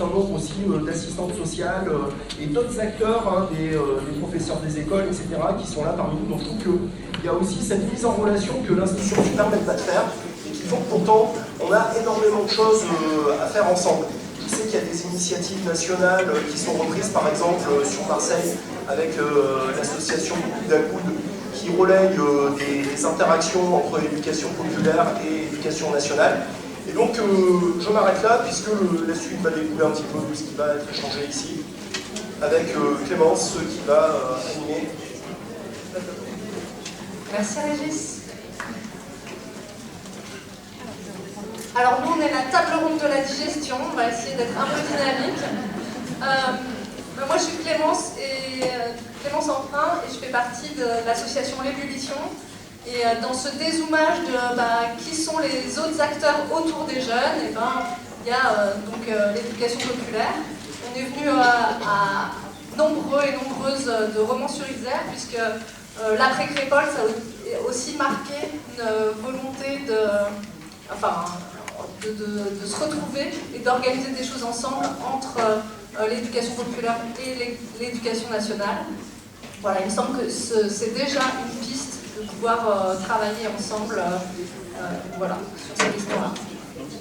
certain nombre aussi d'assistantes sociales et d'autres acteurs, hein, des professeurs des écoles, etc., qui sont là parmi nous. Donc je trouve qu'il y a aussi cette mise en relation que l'institution ne permet pas de faire, et qui font que pourtant on a énormément de choses à faire ensemble. Je sais qu'il y a des initiatives nationales qui sont reprises, par exemple sur Marseille, avec l'association Coude à Coude, qui relaye des interactions entre l'éducation populaire et l'éducation nationale. Et donc je m'arrête là, puisque la suite va découler un petit peu de ce qui va être échangé ici, avec Clémence qui va animer. Merci Régis. Alors nous on est la table ronde de la digestion, on va essayer d'être un peu dynamique. Moi je suis Clémence, Clémence Emprunt, et je fais partie de l'association L'Ébullition. Et dans ce dézoomage de qui sont les autres acteurs autour des jeunes, il y a donc l'éducation populaire. On est venu à nombreux et nombreuses de Romans-sur-Isère, puisque l'après-Crépole, ça a aussi marqué une volonté de se retrouver et d'organiser des choses ensemble entre l'éducation populaire et l'éducation nationale. Voilà, il me semble que c'est déjà une piste de pouvoir travailler ensemble voilà, sur cette histoire-là.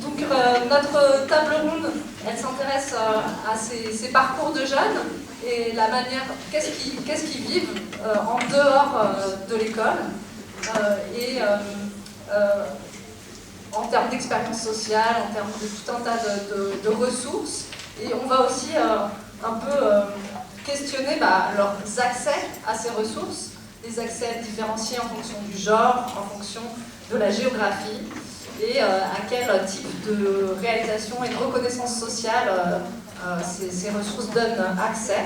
Donc notre table ronde, elle s'intéresse à ces parcours de jeunes et la manière, qu'est-ce qu'ils vivent en dehors de l'école et en termes d'expérience sociale, en termes de tout un tas de ressources. Et on va aussi un peu questionner leurs accès à ces ressources, des accès différenciés en fonction du genre, en fonction de la géographie, et à quel type de réalisation et de reconnaissance sociale ces ressources donnent accès.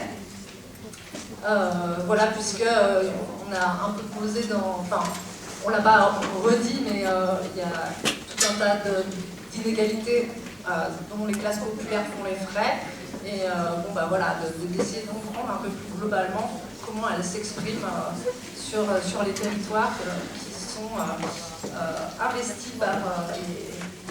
Voilà, puisque on a un peu posé on l'a pas redit, mais il y a tout un tas d'inégalités dont les classes populaires font les frais. Et voilà, d'essayer de comprendre un peu plus globalement comment elles s'expriment sur les territoires qui sont investis par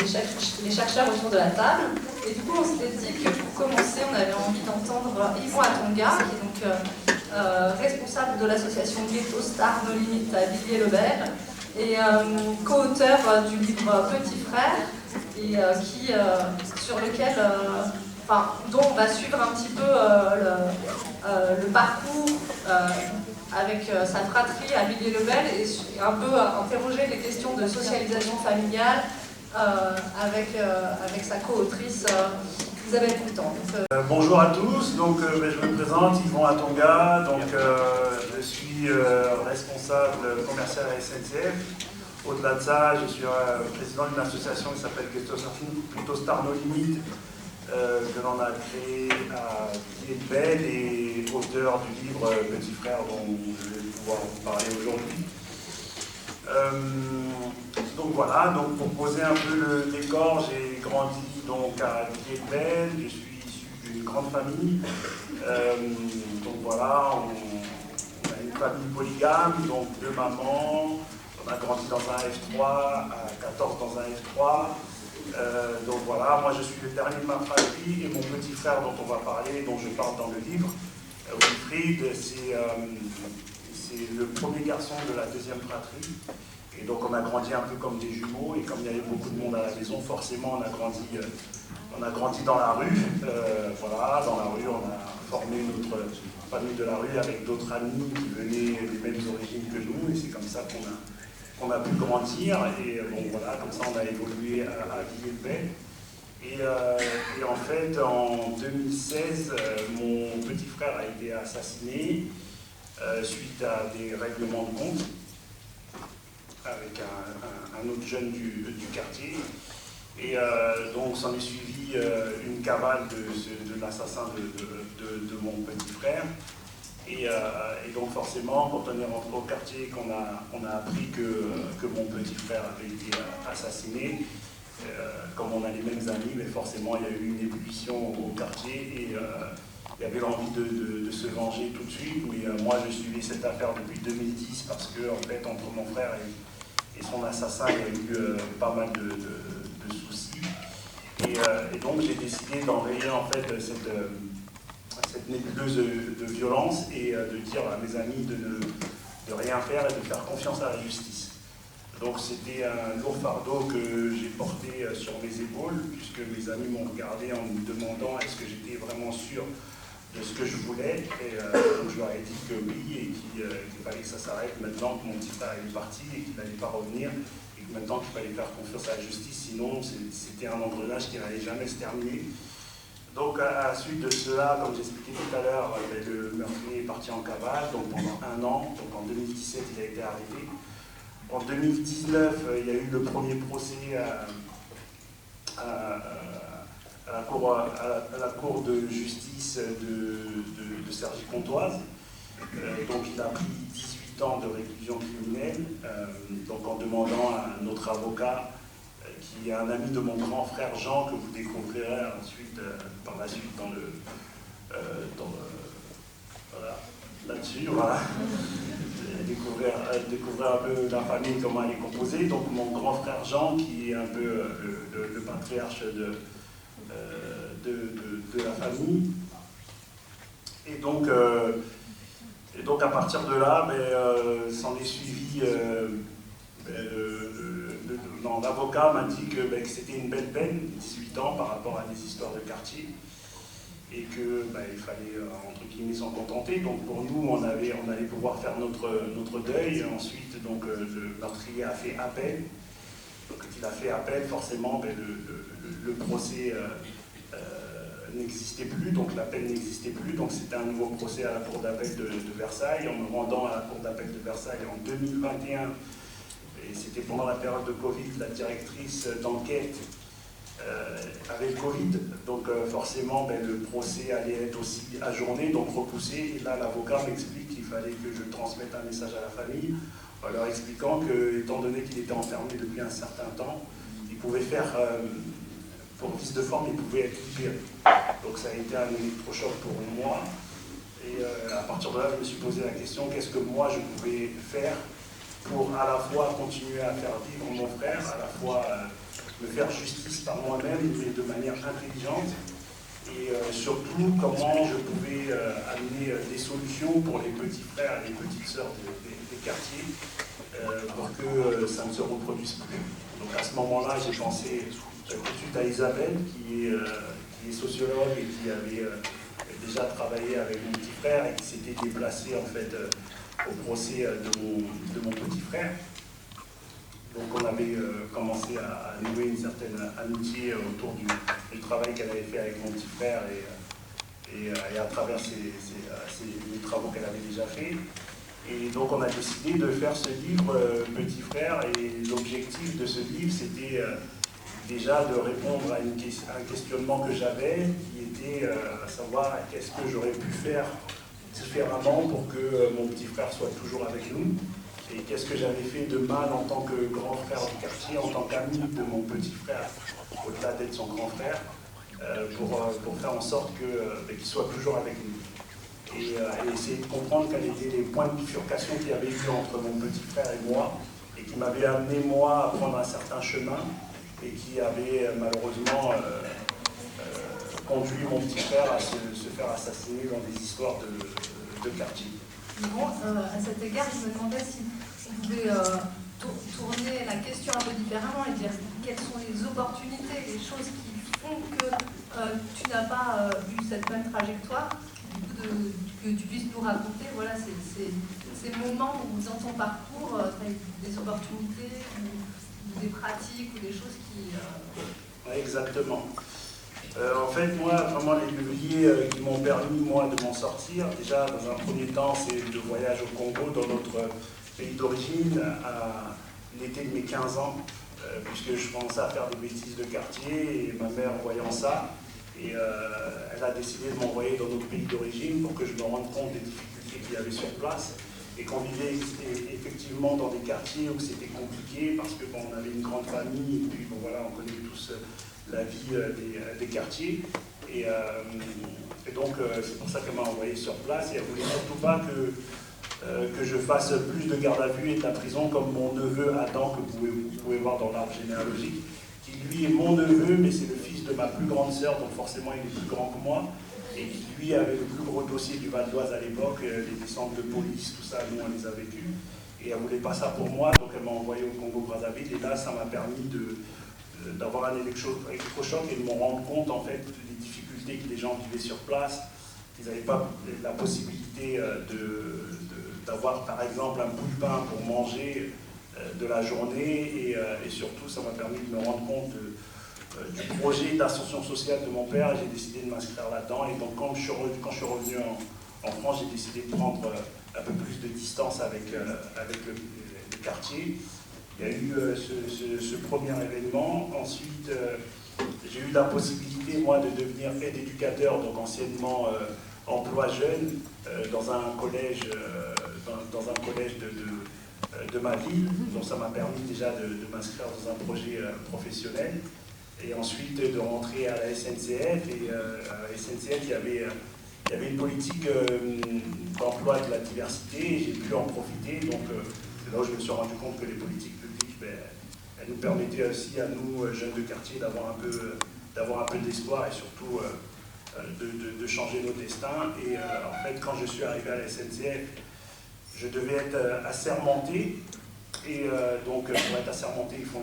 les chercheurs autour de la table. Et du coup, on s'était dit que pour commencer, on avait envie d'entendre Yvon Atonga, qui est donc responsable de l'association Ghetto Star No Limites à Villiers-le-Bel, et co-auteur du livre Petit Frère, et sur lequel dont on va suivre un petit peu le parcours avec sa fratrie à Villiers-le-Bel et un peu interroger les questions de socialisation familiale avec sa co-autrice Isabelle Coutan. Bonjour à tous, donc, je me présente, Yvon Atonga, donc, je suis responsable commercial à SNCF. Au-delà de ça, je suis président d'une association qui s'appelle Ghetto Star No Limites, que l'on a créé à Villiers-le-Bel et auteur du livre Petit Frère dont je vais pouvoir vous parler aujourd'hui. Donc voilà, donc pour poser un peu le décor, j'ai grandi donc à Villiers-le-Bel, je suis issu d'une grande famille. Donc voilà, on a une famille polygame, donc 2 mamans, on a grandi dans un F3, à 14 dans un F3. Donc voilà, moi je suis le dernier de ma fratrie et mon petit frère dont on va parler, dont je parle dans le livre, Wilfried, c'est le premier garçon de la 2e fratrie. Et donc on a grandi un peu comme des jumeaux, et comme il y avait beaucoup de monde à la maison, forcément on a grandi dans la rue. Voilà, dans la rue on a formé notre famille de la rue avec d'autres amis qui venaient des mêmes origines que nous, et c'est comme ça qu'on a pu grandir, et bon voilà, comme ça on a évolué à Villiers-le-Bel. Et en fait, en 2016, mon petit frère a été assassiné suite à des règlements de compte avec un autre jeune du quartier. Et donc s'en est suivi une cavale de l'assassin de mon petit frère. Et donc forcément, quand on est rentré au quartier, qu'on a appris que mon petit frère avait été assassiné, comme on a les mêmes amis, mais forcément il y a eu une ébullition au quartier, et il y avait l'envie de se venger tout de suite. Mais moi je suivais cette affaire depuis 2010 parce que en fait entre mon frère et son assassin il y a eu pas mal de soucis. Et Et donc j'ai décidé d'enrayer en fait cette nébuleuse de violence et de dire à mes amis de rien faire et de faire confiance à la justice. Donc c'était un lourd fardeau que j'ai porté sur mes épaules, puisque mes amis m'ont regardé en me demandant est-ce que j'étais vraiment sûr de ce que je voulais. Et donc je leur ai dit que oui, et qu'il fallait que ça s'arrête maintenant, que mon petit frère est parti et qu'il n'allait pas revenir, et que maintenant qu'il fallait faire confiance à la justice, sinon c'était un engrenage qui n'allait jamais se terminer. Donc à la suite de cela, comme j'expliquais tout à l'heure, le meurtrier est parti en cavale donc pendant 1 an. Donc en 2017, il a été arrêté. En 2019, il y a eu le premier procès à la cour de justice de Cergy-Pontoise. Donc il a pris 18 ans de réclusion criminelle, donc en demandant à notre avocat, qui est un ami de mon grand frère Jean, que vous découvrirez ensuite, par la suite voilà, là-dessus, voilà. Découvrir un peu la famille, comment elle est composée. Donc mon grand frère Jean, qui est un peu le patriarche de la famille. Et donc à partir de là, s'en est suivi, l'avocat m'a dit que c'était une belle peine, 18 ans par rapport à des histoires de quartier, et que il fallait entre guillemets s'en contenter. Donc pour nous, on allait pouvoir faire notre deuil. Et ensuite, donc le meurtrier a fait appel. Donc quand il a fait appel, forcément, le procès n'existait plus, donc la peine n'existait plus. Donc c'était un nouveau procès à la cour d'appel de Versailles. En me rendant à la cour d'appel de Versailles en 2021, et c'était pendant la période de Covid, la directrice d'enquête avait le Covid, donc forcément le procès allait être aussi ajourné, donc repoussé. Et là, l'avocat m'explique qu'il fallait que je transmette un message à la famille, en leur expliquant que, étant donné qu'il était enfermé depuis un certain temps, il pouvait faire, pour vice de forme, il pouvait être libéré. Donc ça a été un électrochoc pour moi. Et à partir de là, je me suis posé la question, qu'est-ce que moi je pouvais faire pour à la fois continuer à faire vivre mon frère, à la fois me faire justice par moi-même, mais de manière intelligente, et surtout comment je pouvais amener des solutions pour les petits frères et les petites sœurs des quartiers pour que ça ne se reproduise plus. Donc à ce moment-là, j'ai pensé tout de suite à Isabelle, qui est sociologue et qui avait déjà travaillé avec mon petit frère et qui s'était déplacée en fait au procès de mon petit frère. Donc on avait commencé à nouer une certaine amitié autour du travail qu'elle avait fait avec mon petit frère et à travers les travaux qu'elle avait déjà fait. Et donc on a décidé de faire ce livre Petit Frère, et l'objectif de ce livre c'était déjà de répondre à un questionnement que j'avais, qui était à savoir qu'est-ce que j'aurais pu faire différemment pour que mon petit frère soit toujours avec nous. Et qu'est-ce que j'avais fait de mal en tant que grand frère du quartier, en tant qu'ami de mon petit frère, au-delà d'être son grand frère, pour faire en sorte qu'il soit toujours avec nous. Et essayer de comprendre quels étaient les points de bifurcation qu'il y avait eu entre mon petit frère et moi, et qui m'avaient amené moi à prendre un certain chemin, et qui avait malheureusement conduit mon petit frère à se faire assassiner dans des histoires de quartier. Bon, à cet égard, je me demandais si vous pouvez tourner la question un peu différemment et dire quelles sont les opportunités, les choses qui font que tu n'as pas eu cette même trajectoire, que tu puisses nous raconter, voilà, ces moments où dans ton parcours, tu as eu des opportunités, ou des pratiques, ou des choses qui... Ouais, exactement. En fait, moi, vraiment, les leviers qui m'ont permis, moi, de m'en sortir, déjà, dans un premier temps, c'est le voyage au Congo, dans notre pays d'origine, à l'été de mes 15 ans, puisque je commençais à faire des bêtises de quartier, et ma mère, voyant ça, elle a décidé de m'envoyer dans notre pays d'origine pour que je me rende compte des difficultés qu'il y avait sur place, et qu'on vivait effectivement dans des quartiers où c'était compliqué, parce que on avait une grande famille, et puis bon, voilà, on connaît tous la vie des quartiers, et donc c'est pour ça qu'elle m'a envoyé sur place, et elle voulait surtout pas que je fasse plus de garde à vue et de la prison comme mon neveu Adam, que vous pouvez voir dans l'arbre généalogique, qui lui est mon neveu, mais c'est le fils de ma plus grande sœur, donc forcément il est plus grand que moi, et qui lui avait le plus gros dossier du Val d'Oise à l'époque, les descentes de police, tout ça, nous on les a vécus. Et elle ne voulait pas ça pour moi, donc elle m'a envoyé au Congo-Brazzaville, et là ça m'a permis d'avoir un électrochoc et de me rendre compte en fait des difficultés que les gens vivaient sur place, qu'ils n'avaient pas la possibilité d'avoir par exemple un bout de pain pour manger de la journée, et surtout ça m'a permis de me rendre compte du projet d'ascension sociale de mon père, et j'ai décidé de m'inscrire là-dedans. Et donc quand je suis revenu en France, j'ai décidé de prendre un peu plus de distance avec le quartier. Il y a eu ce premier événement. Ensuite, j'ai eu la possibilité, moi, de devenir aide éducateur, donc anciennement emploi jeune, dans un collège, de ma ville. Donc ça m'a permis déjà de m'inscrire dans un projet professionnel. Et ensuite de rentrer à la SNCF. Et à la SNCF, il y avait une politique d'emploi de la diversité, et j'ai pu en profiter. Donc c'est là où je me suis rendu compte que les politiques publiques, elles nous permettaient aussi à nous, jeunes de quartier, d'avoir un peu d'espoir, et surtout de changer nos destins. Et en fait, quand je suis arrivé à la SNCF, je devais être assermenté. Et donc pour être assermenté, il faut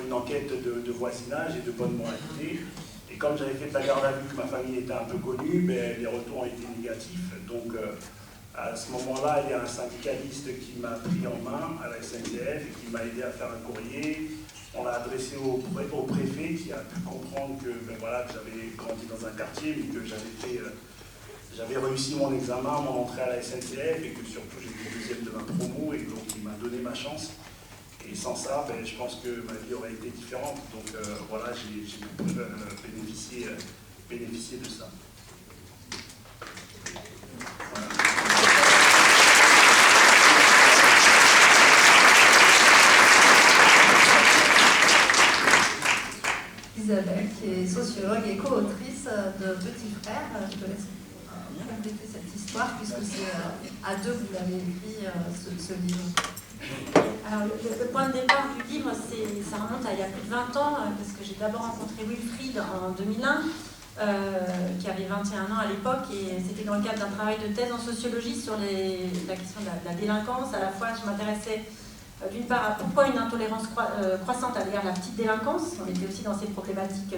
une enquête de voisinage et de bonne moralité. Et comme j'avais fait de la garde à vue, que ma famille était un peu connue, les retours ont été négatifs. Donc à ce moment-là, il y a un syndicaliste qui m'a pris en main à la SNCF et qui m'a aidé à faire un courrier. On l'a adressé au préfet, qui a pu comprendre que, voilà, que j'avais grandi dans un quartier, mais que j'avais réussi mon examen, mon entrée à la SNCF, et que surtout j'étais deuxième de ma promo, et donc il m'a donné ma chance. Et sans ça, je pense que ma vie aurait été différente. Donc voilà, j'ai pu bénéficier de ça. Voilà. Isabelle, qui est sociologue et co-autrice de Petit Frère. Je te laisse compléter cette histoire, puisque c'est à deux que vous l'avez écrit, ce livre. Alors, le point de départ du livre, ça remonte à il y a plus de 20 ans, parce que j'ai d'abord rencontré Wilfried en 2001, qui avait 21 ans à l'époque, et c'était dans le cadre d'un travail de thèse en sociologie sur la question de la délinquance. À la fois, je m'intéressais d'une part à pourquoi une intolérance croissante à l'égard de la petite délinquance. On était aussi dans ces problématiques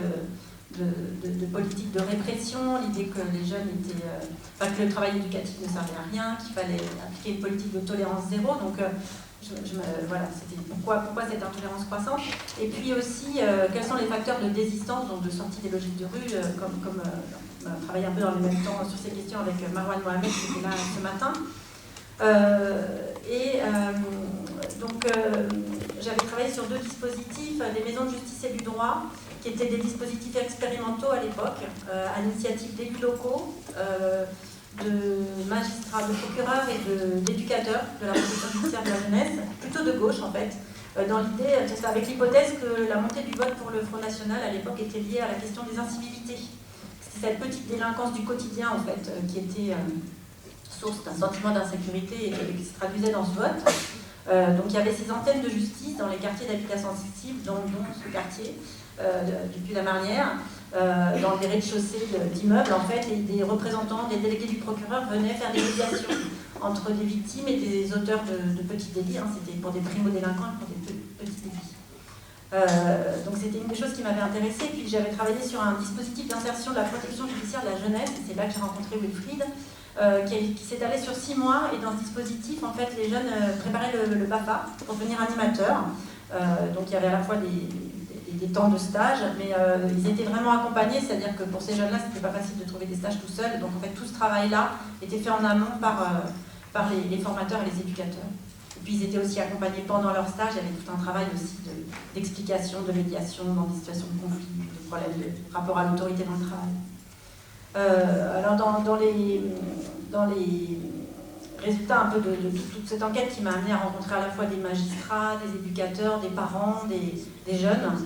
de politique de répression, l'idée que les jeunes que le travail éducatif ne servait à rien, qu'il fallait appliquer une politique de tolérance zéro. Donc voilà, c'était pourquoi cette intolérance croissante. Et puis aussi, quels sont les facteurs de désistance, donc de sortie des logiques de rue, comme on a travaillé un peu dans le même temps sur ces questions avec Marwan Mohamed, qui était là ce matin. J'avais travaillé sur deux dispositifs, des maisons de justice et du droit, qui étaient des dispositifs expérimentaux à l'époque, à l'initiative d'élus locaux, de magistrats, de procureurs et d'éducateurs de la protection judiciaire de la jeunesse, plutôt de gauche en fait, dans l'idée, avec l'hypothèse que la montée du vote pour le Front National à l'époque était liée à la question des incivilités. C'était cette petite délinquance du quotidien en fait, qui était source d'un sentiment d'insécurité et qui se traduisait dans ce vote. Donc il y avait ces antennes de justice dans les quartiers d'habitat sensible, dont ce quartier, depuis la Marnière, dans des rez-de-chaussée d'immeubles en fait, et des représentants, des délégués du procureur venaient faire des médiations entre des victimes et des auteurs de petits délits. C'était pour des primo-délinquants et pour des petits délits. Donc c'était une des choses qui m'avait intéressée. Puis j'avais travaillé sur un dispositif d'insertion de la protection judiciaire de la jeunesse, et c'est là que j'ai rencontré Wilfried, qui s'est allé sur 6 mois, et dans ce dispositif, en fait, les jeunes préparaient le BAFA pour devenir animateurs. Donc il y avait à la fois des temps de stage, mais ils étaient vraiment accompagnés, c'est-à-dire que pour ces jeunes-là, c'était pas facile de trouver des stages tout seuls. Donc en fait, tout ce travail-là était fait en amont par les formateurs et les éducateurs. Et puis ils étaient aussi accompagnés pendant leur stage. Il y avait tout un travail aussi d'explication, de médiation dans des situations de conflit, de problèmes de rapport à l'autorité dans le travail. Alors dans les résultats un peu de toute cette enquête qui m'a amené à rencontrer à la fois des magistrats, des éducateurs, des parents, des jeunes,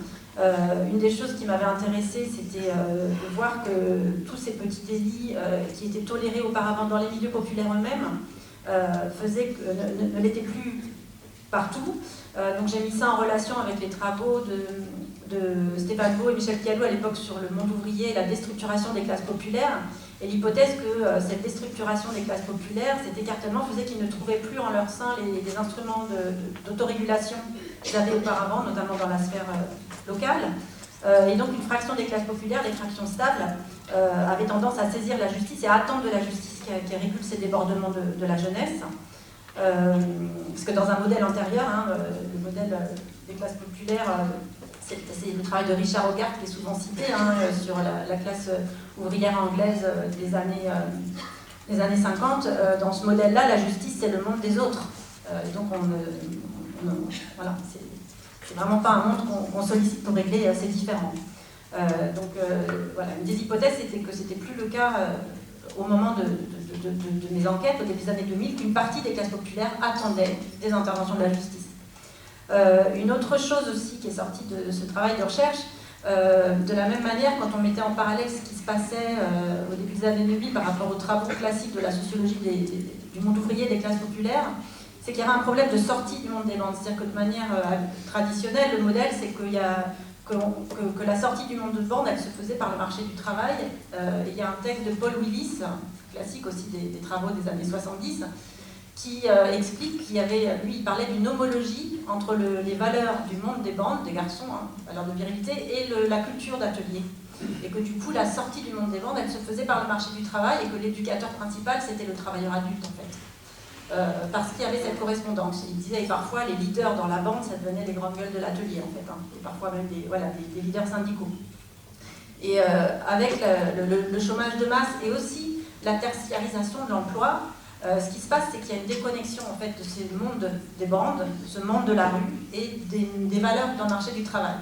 une des choses qui m'avait intéressée, c'était de voir que tous ces petits délits qui étaient tolérés auparavant dans les milieux populaires eux-mêmes ne l'étaient plus partout. Donc j'ai mis ça en relation avec les travaux de Stéphane Beau et Michel Pialou à l'époque sur le monde ouvrier et la déstructuration des classes populaires, et l'hypothèse que cette déstructuration des classes populaires, cet écartèlement faisait qu'ils ne trouvaient plus en leur sein les instruments d'autorégulation qu'ils avaient auparavant, notamment dans la sphère locale. Et donc une fraction des classes populaires, des fractions stables, avait tendance à saisir la justice et à attendre de la justice qui régule ces débordements de la jeunesse. Parce que dans un modèle antérieur, le modèle des classes populaires, c'est le travail de Richard Hogarth qui est souvent cité sur la classe ouvrière anglaise des années 50. Dans ce modèle-là, la justice, c'est le monde des autres. Donc voilà, c'est vraiment pas un monde qu'on sollicite pour régler ces différends. Voilà, une des hypothèses, c'était que c'était plus le cas au moment de mes enquêtes, au début des années 2000, qu'une partie des classes populaires attendaient des interventions de la justice. Une autre chose aussi qui est sortie de ce travail de recherche, de la même manière, quand on mettait en parallèle ce qui se passait au début des années 2000 par rapport aux travaux classiques de la sociologie du monde ouvrier des classes populaires, c'est qu'il y avait un problème de sortie du monde des bandes. C'est-à-dire que de manière traditionnelle, le modèle, c'est que la sortie du monde de bande, elle se faisait par le marché du travail. Il y a un texte de Paul Willis, classique aussi des travaux des années 70, qui explique qu'il y avait, lui, il parlait d'une homologie entre les valeurs du monde des bandes, des garçons, valeurs de virilité, et la culture d'atelier. Et que du coup, la sortie du monde des bandes, elle se faisait par le marché du travail, et que l'éducateur principal, c'était le travailleur adulte, en fait. Parce qu'il y avait cette correspondance. Il disait, et parfois, les leaders dans la bande, ça devenait les grandes gueules de l'atelier, en fait, et parfois même des leaders syndicaux. Et avec le chômage de masse et aussi la tertiarisation de l'emploi, ce qui se passe, c'est qu'il y a une déconnexion en fait, de ce monde des bandes, ce monde de la rue, et des valeurs dans le marché du travail.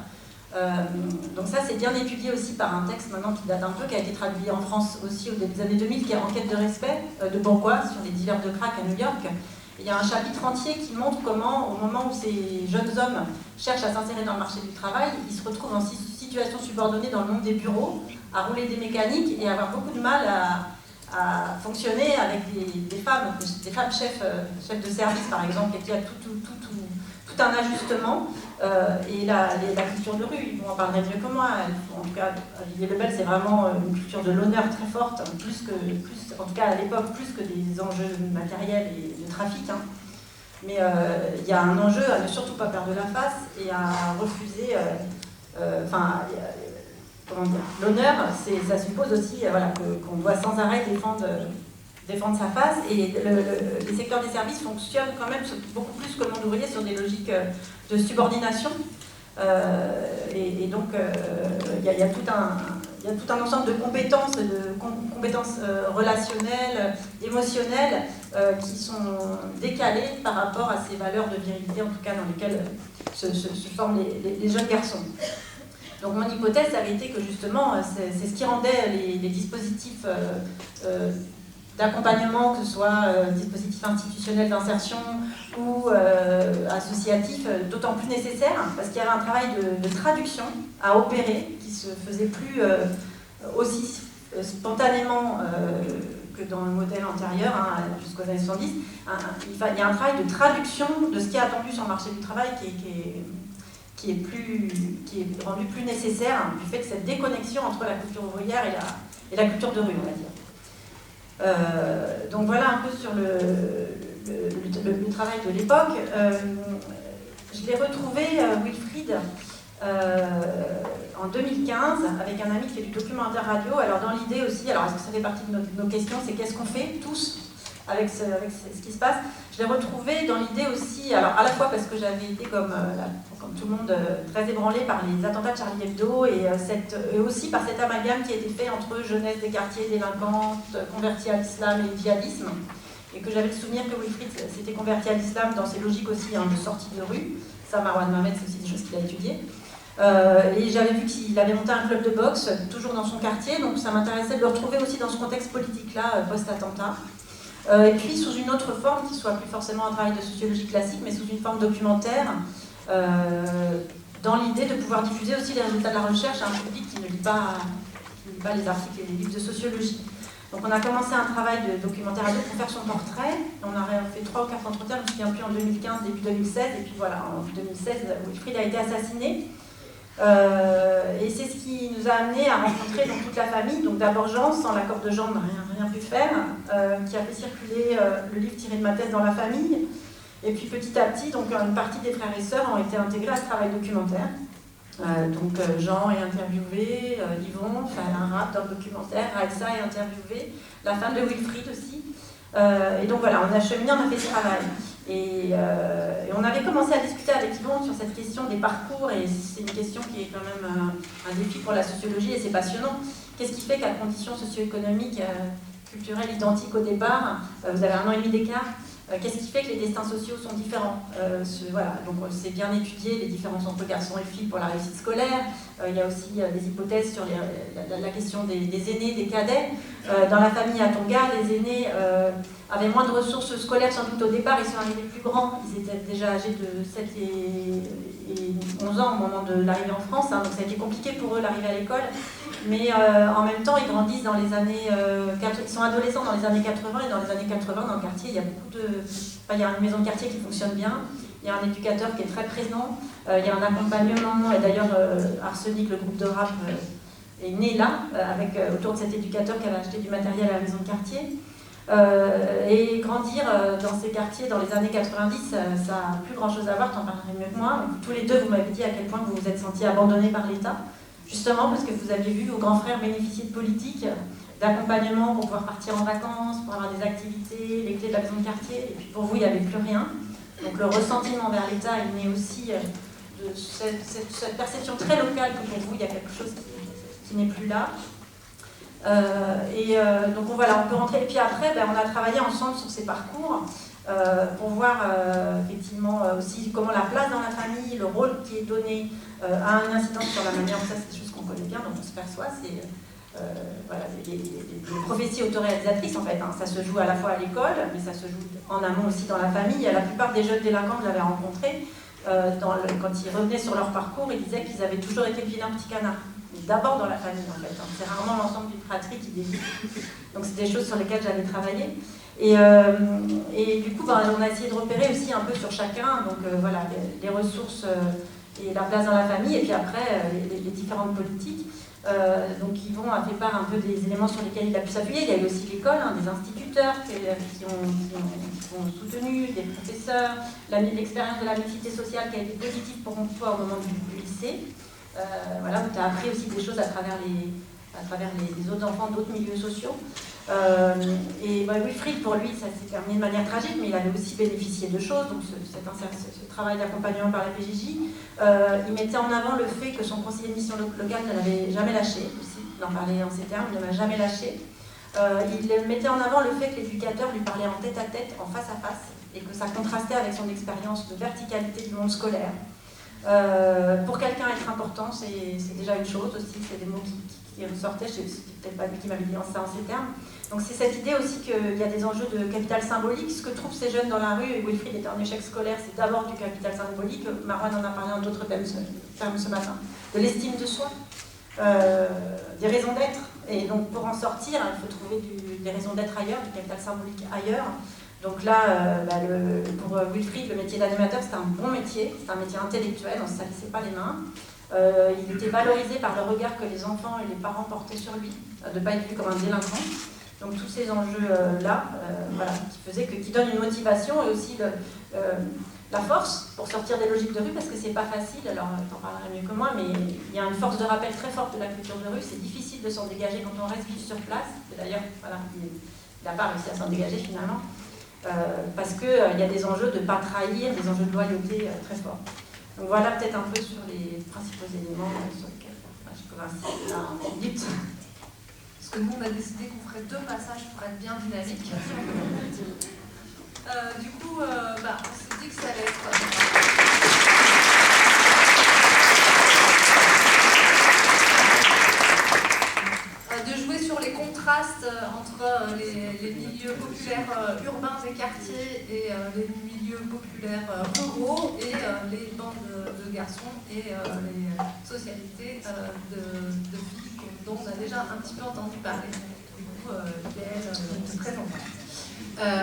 Donc ça, c'est bien étudié aussi par un texte maintenant qui date un peu, qui a été traduit en France aussi au début des années 2000, qui est Enquête de respect de Bourgois sur les dealers de crack à New York. Et il y a un chapitre entier qui montre comment, au moment où ces jeunes hommes cherchent à s'insérer dans le marché du travail, ils se retrouvent en situation subordonnée dans le monde des bureaux, à rouler des mécaniques et à avoir beaucoup de mal à fonctionner avec des femmes chefs de service, par exemple, et qui a tout un ajustement. Et la culture de rue, ils vont en parler mieux que moi. En tout cas, Olivier Lebel, c'est vraiment une culture de l'honneur très forte, en tout cas à l'époque, plus que des enjeux matériels et de trafic. Mais il y a un enjeu à ne surtout pas perdre la face et à refuser. L'honneur, ça suppose aussi qu'on doit sans arrêt défendre sa face, et les secteurs des services fonctionnent quand même beaucoup plus que le monde ouvrier sur des logiques de subordination. Et donc, il y a tout un ensemble de compétences relationnelles, émotionnelles, qui sont décalées par rapport à ces valeurs de virilité, en tout cas dans lesquelles se forment les jeunes garçons. Donc mon hypothèse avait été que justement, c'est ce qui rendait les dispositifs d'accompagnement, que ce soit dispositifs institutionnels d'insertion ou associatifs, d'autant plus nécessaires, parce qu'il y avait un travail de traduction à opérer qui se faisait plus aussi spontanément que dans le modèle antérieur, jusqu'aux années 70. Il y a un travail de traduction de ce qui est attendu sur le marché du travail qui est rendu plus nécessaire du fait de cette déconnexion entre la culture ouvrière et la culture de rue, on va dire. Donc voilà un peu sur le travail de l'époque. Je l'ai retrouvé, Wilfried, en 2015, avec un ami qui fait du documentaire radio. Alors dans l'idée aussi, alors est-ce que ça fait partie de nos questions, c'est qu'est-ce qu'on fait tous avec ce qui se passe. Je l'ai retrouvé dans l'idée aussi, alors à la fois parce que j'avais été comme tout le monde très ébranlée par les attentats de Charlie Hebdo et aussi par cet amalgame qui a été fait entre jeunesse des quartiers délinquantes, convertis à l'islam et djihadisme, et que j'avais le souvenir que Wilfried s'était converti à l'islam dans ses logiques aussi de sortie de rue. Ça, Marwan Mohamed, c'est aussi des choses qu'il a étudiées. Et j'avais vu qu'il avait monté un club de boxe, toujours dans son quartier, donc ça m'intéressait de le retrouver aussi dans ce contexte politique-là, post-attentat. Et puis sous une autre forme, qui soit plus forcément un travail de sociologie classique, mais sous une forme documentaire, dans l'idée de pouvoir diffuser aussi les résultats de la recherche à un public qui ne lit pas les articles et les livres de sociologie. Donc on a commencé un travail de documentaire radio pour faire son portrait. On a fait 3 ou 4 entretiens, je ne me souviens plus, en 2015, début 2016, et puis voilà, en 2016, Wilfried a été assassiné. Et c'est ce qui nous a amené à rencontrer donc, toute la famille. Donc d'abord Jean, sans l'accord de Jean, on n'a rien pu faire, qui a fait circuler le livre tiré de ma thèse dans la famille. Et puis petit à petit, donc, une partie des frères et sœurs ont été intégrés à ce travail documentaire. Jean est interviewé, Yvon fait un rap dans le documentaire, Raissa est interviewée, la femme de Wilfried aussi. Et donc voilà, on a cheminé, on a fait ce travail. Et on avait commencé à discuter avec Yvon sur cette question des parcours, et c'est une question qui est quand même un défi pour la sociologie, et c'est passionnant. Qu'est-ce qui fait qu'à conditions socio-économiques, culturelles identiques au départ, vous avez 1 an et demi d'écart, qu'est-ce qui fait que les destins sociaux sont différents? Voilà, donc c'est bien étudié, les différences entre garçons et filles pour la réussite scolaire. Il y a aussi des hypothèses sur la question des aînés, des cadets. Dans la famille à Tonga, les aînés avaient moins de ressources scolaires sans doute au départ, ils sont arrivés plus grands, ils étaient déjà âgés de 7 et 11 ans au moment de l'arrivée en France, hein, donc ça a été compliqué pour eux l'arrivée à l'école. Mais en même temps, ils grandissent dans les années... ils sont adolescents dans les années 80, et dans les années 80, dans le quartier, il y a beaucoup de... Enfin, il y a une maison de quartier qui fonctionne bien, il y a un éducateur qui est très présent, il y a un accompagnement, et d'ailleurs, Arsenic, le groupe de rap, est né là, autour de cet éducateur qui avait acheté du matériel à la maison de quartier. Et grandir dans ces quartiers dans les années 90, ça n'a plus grand chose à voir, tu en parlerais mieux que moi. Tous les deux, vous m'avez dit à quel point vous vous êtes sentis abandonnés par l'État. Justement parce que vous aviez vu vos grands frères bénéficier de politiques, d'accompagnement pour pouvoir partir en vacances, pour avoir des activités, les clés de la maison de quartier, et puis pour vous, il n'y avait plus rien. Donc le ressentiment vers l'État est né aussi de cette perception très locale que pour vous, il y a quelque chose qui n'est plus là. Donc voilà, on peut rentrer. Et puis après, on a travaillé ensemble sur ces parcours pour voir effectivement aussi comment la place dans la famille, le rôle qui est donné a une incidence sur la manière, ça c'est des choses qu'on connaît bien, dont on se perçoit, c'est voilà, les prophéties autoréalisatrices en fait, hein. Ça se joue à la fois à l'école, mais ça se joue en amont aussi dans la famille. La plupart des jeunes délinquants que j'avais rencontrés, quand ils revenaient sur leur parcours, ils disaient qu'ils avaient toujours été le vilain petit canard. D'abord dans la famille en fait, hein. C'est rarement l'ensemble d'une fratrie qui débute. Donc c'est des choses sur lesquelles j'avais travaillé. Et du coup, on a essayé de repérer aussi un peu sur chacun, donc voilà, les ressources et la place dans la famille, et puis après les différentes politiques. Donc Yvon a fait part un peu des éléments sur lesquels il a pu s'appuyer. Il y a eu aussi l'école, hein, des instituteurs qui ont soutenu, des professeurs, l'expérience de la mixité sociale qui a été positive pour toi au moment du lycée. Voilà, tu as appris aussi des choses à travers les autres enfants d'autres milieux sociaux. Wilfried, pour lui, ça s'est terminé de manière tragique, mais il avait aussi bénéficié de choses. Donc ce travail d'accompagnement par la PJJ, il mettait en avant le fait que son conseiller de mission locale ne l'avait jamais lâché, aussi, il en parlait en ces termes, il ne m'a jamais lâché. Il mettait en avant le fait que l'éducateur lui parlait en tête à tête, en face à face, et que ça contrastait avec son expérience de verticalité du monde scolaire. Pour quelqu'un, être important, c'est déjà une chose aussi, c'est des mots qui ressortaient, c'est peut-être pas lui qui m'avait dit ça en ces termes. Donc c'est cette idée aussi qu'il y a des enjeux de capital symbolique. Ce que trouvent ces jeunes dans la rue, et Wilfried était en échec scolaire, c'est d'abord du capital symbolique. Marwan en a parlé en d'autres termes ce matin. De l'estime de soi, des raisons d'être. Et donc pour en sortir, il faut trouver des raisons d'être ailleurs, du capital symbolique ailleurs. Donc là, pour Wilfried, le métier d'animateur, c'était un bon métier, c'était un métier intellectuel, on ne se salissait pas les mains. Il était valorisé par le regard que les enfants et les parents portaient sur lui, de ne pas être vu comme un délinquant. Donc tous ces enjeux-là, voilà, qui donnent une motivation et aussi la force pour sortir des logiques de rue, parce que c'est pas facile, alors tu en parleras mieux que moi, mais il y a une force de rappel très forte de la culture de rue, c'est difficile de s'en dégager quand on reste vivre sur place. D'ailleurs, voilà, il n'a pas réussi à s'en dégager finalement. Parce qu'il y a des enjeux de ne pas trahir, des enjeux de loyauté très forts. Donc voilà peut-être un peu sur les principaux éléments sur lesquels je peux insister là en minute. Parce que nous on a décidé qu'on ferait 2 passages pour être bien dynamique. Du coup, on s'est dit que ça allait être... de jouer sur les contrastes entre les milieux populaires urbains des quartiers et les milieux populaires ruraux et les bandes de garçons et les socialités de filles dont on a déjà un petit peu entendu parler. Du coup, l'idée est de présenter.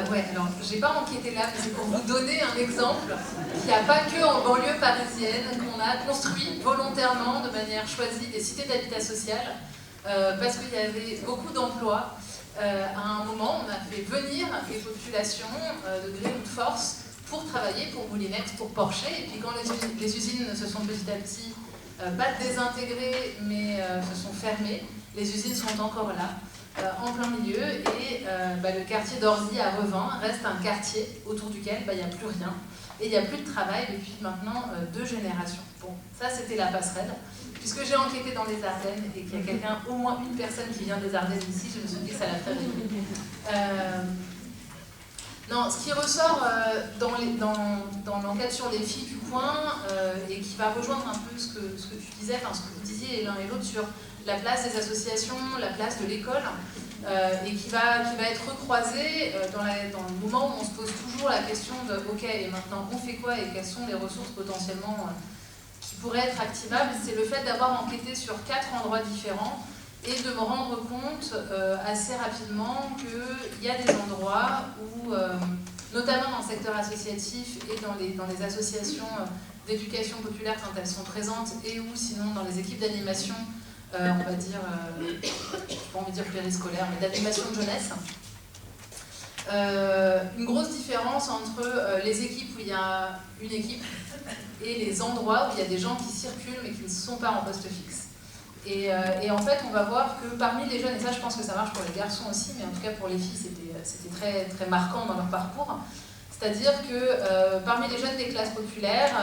Ouais, alors j'ai pas enquêté là, mais c'est pour vous donner un exemple qu'il n'y a pas que en banlieue parisienne qu'on a construit volontairement, de manière choisie, des cités d'habitat social, parce qu'il y avait beaucoup d'emplois. À un moment, on a fait venir des populations de gré ou de force pour travailler pour Moulinex, pour Porsche, et puis quand les usines se sont petit à petit pas désintégrées, mais se sont fermées, les usines sont encore là. En plein milieu, et le quartier d'Orzy à Revin reste un quartier autour duquel il n'y a plus rien, et il n'y a plus de travail depuis maintenant 2 générations. Bon, ça c'était la passerelle. Puisque j'ai enquêté dans les Ardennes, et qu'il y a quelqu'un, au moins une personne qui vient des Ardennes ici, je me suis dit que ça la ferait rire. Non, ce qui ressort dans l'enquête sur les filles du coin, et qui va rejoindre un peu ce que tu disais, enfin ce que vous disiez l'un et l'autre sur la place des associations, la place de l'école, et qui va être recroisée dans le moment où on se pose toujours la question de « Ok, et maintenant on fait quoi et quelles sont les ressources potentiellement qui pourraient être activables ?» C'est le fait d'avoir enquêté sur 4 endroits différents et de me rendre compte assez rapidement qu'il y a des endroits où, notamment dans le secteur associatif et dans les associations d'éducation populaire quand elles sont présentes, et ou sinon dans les équipes d'animation, on va dire, je n'ai pas envie de dire périscolaire, mais d'animation de jeunesse. Une grosse différence entre les équipes où il y a une équipe et les endroits où il y a des gens qui circulent mais qui ne sont pas en poste fixe. Et en fait, on va voir que parmi les jeunes, et ça je pense que ça marche pour les garçons aussi, mais en tout cas pour les filles c'était très, très marquant dans leur parcours, c'est-à-dire que parmi les jeunes des classes populaires,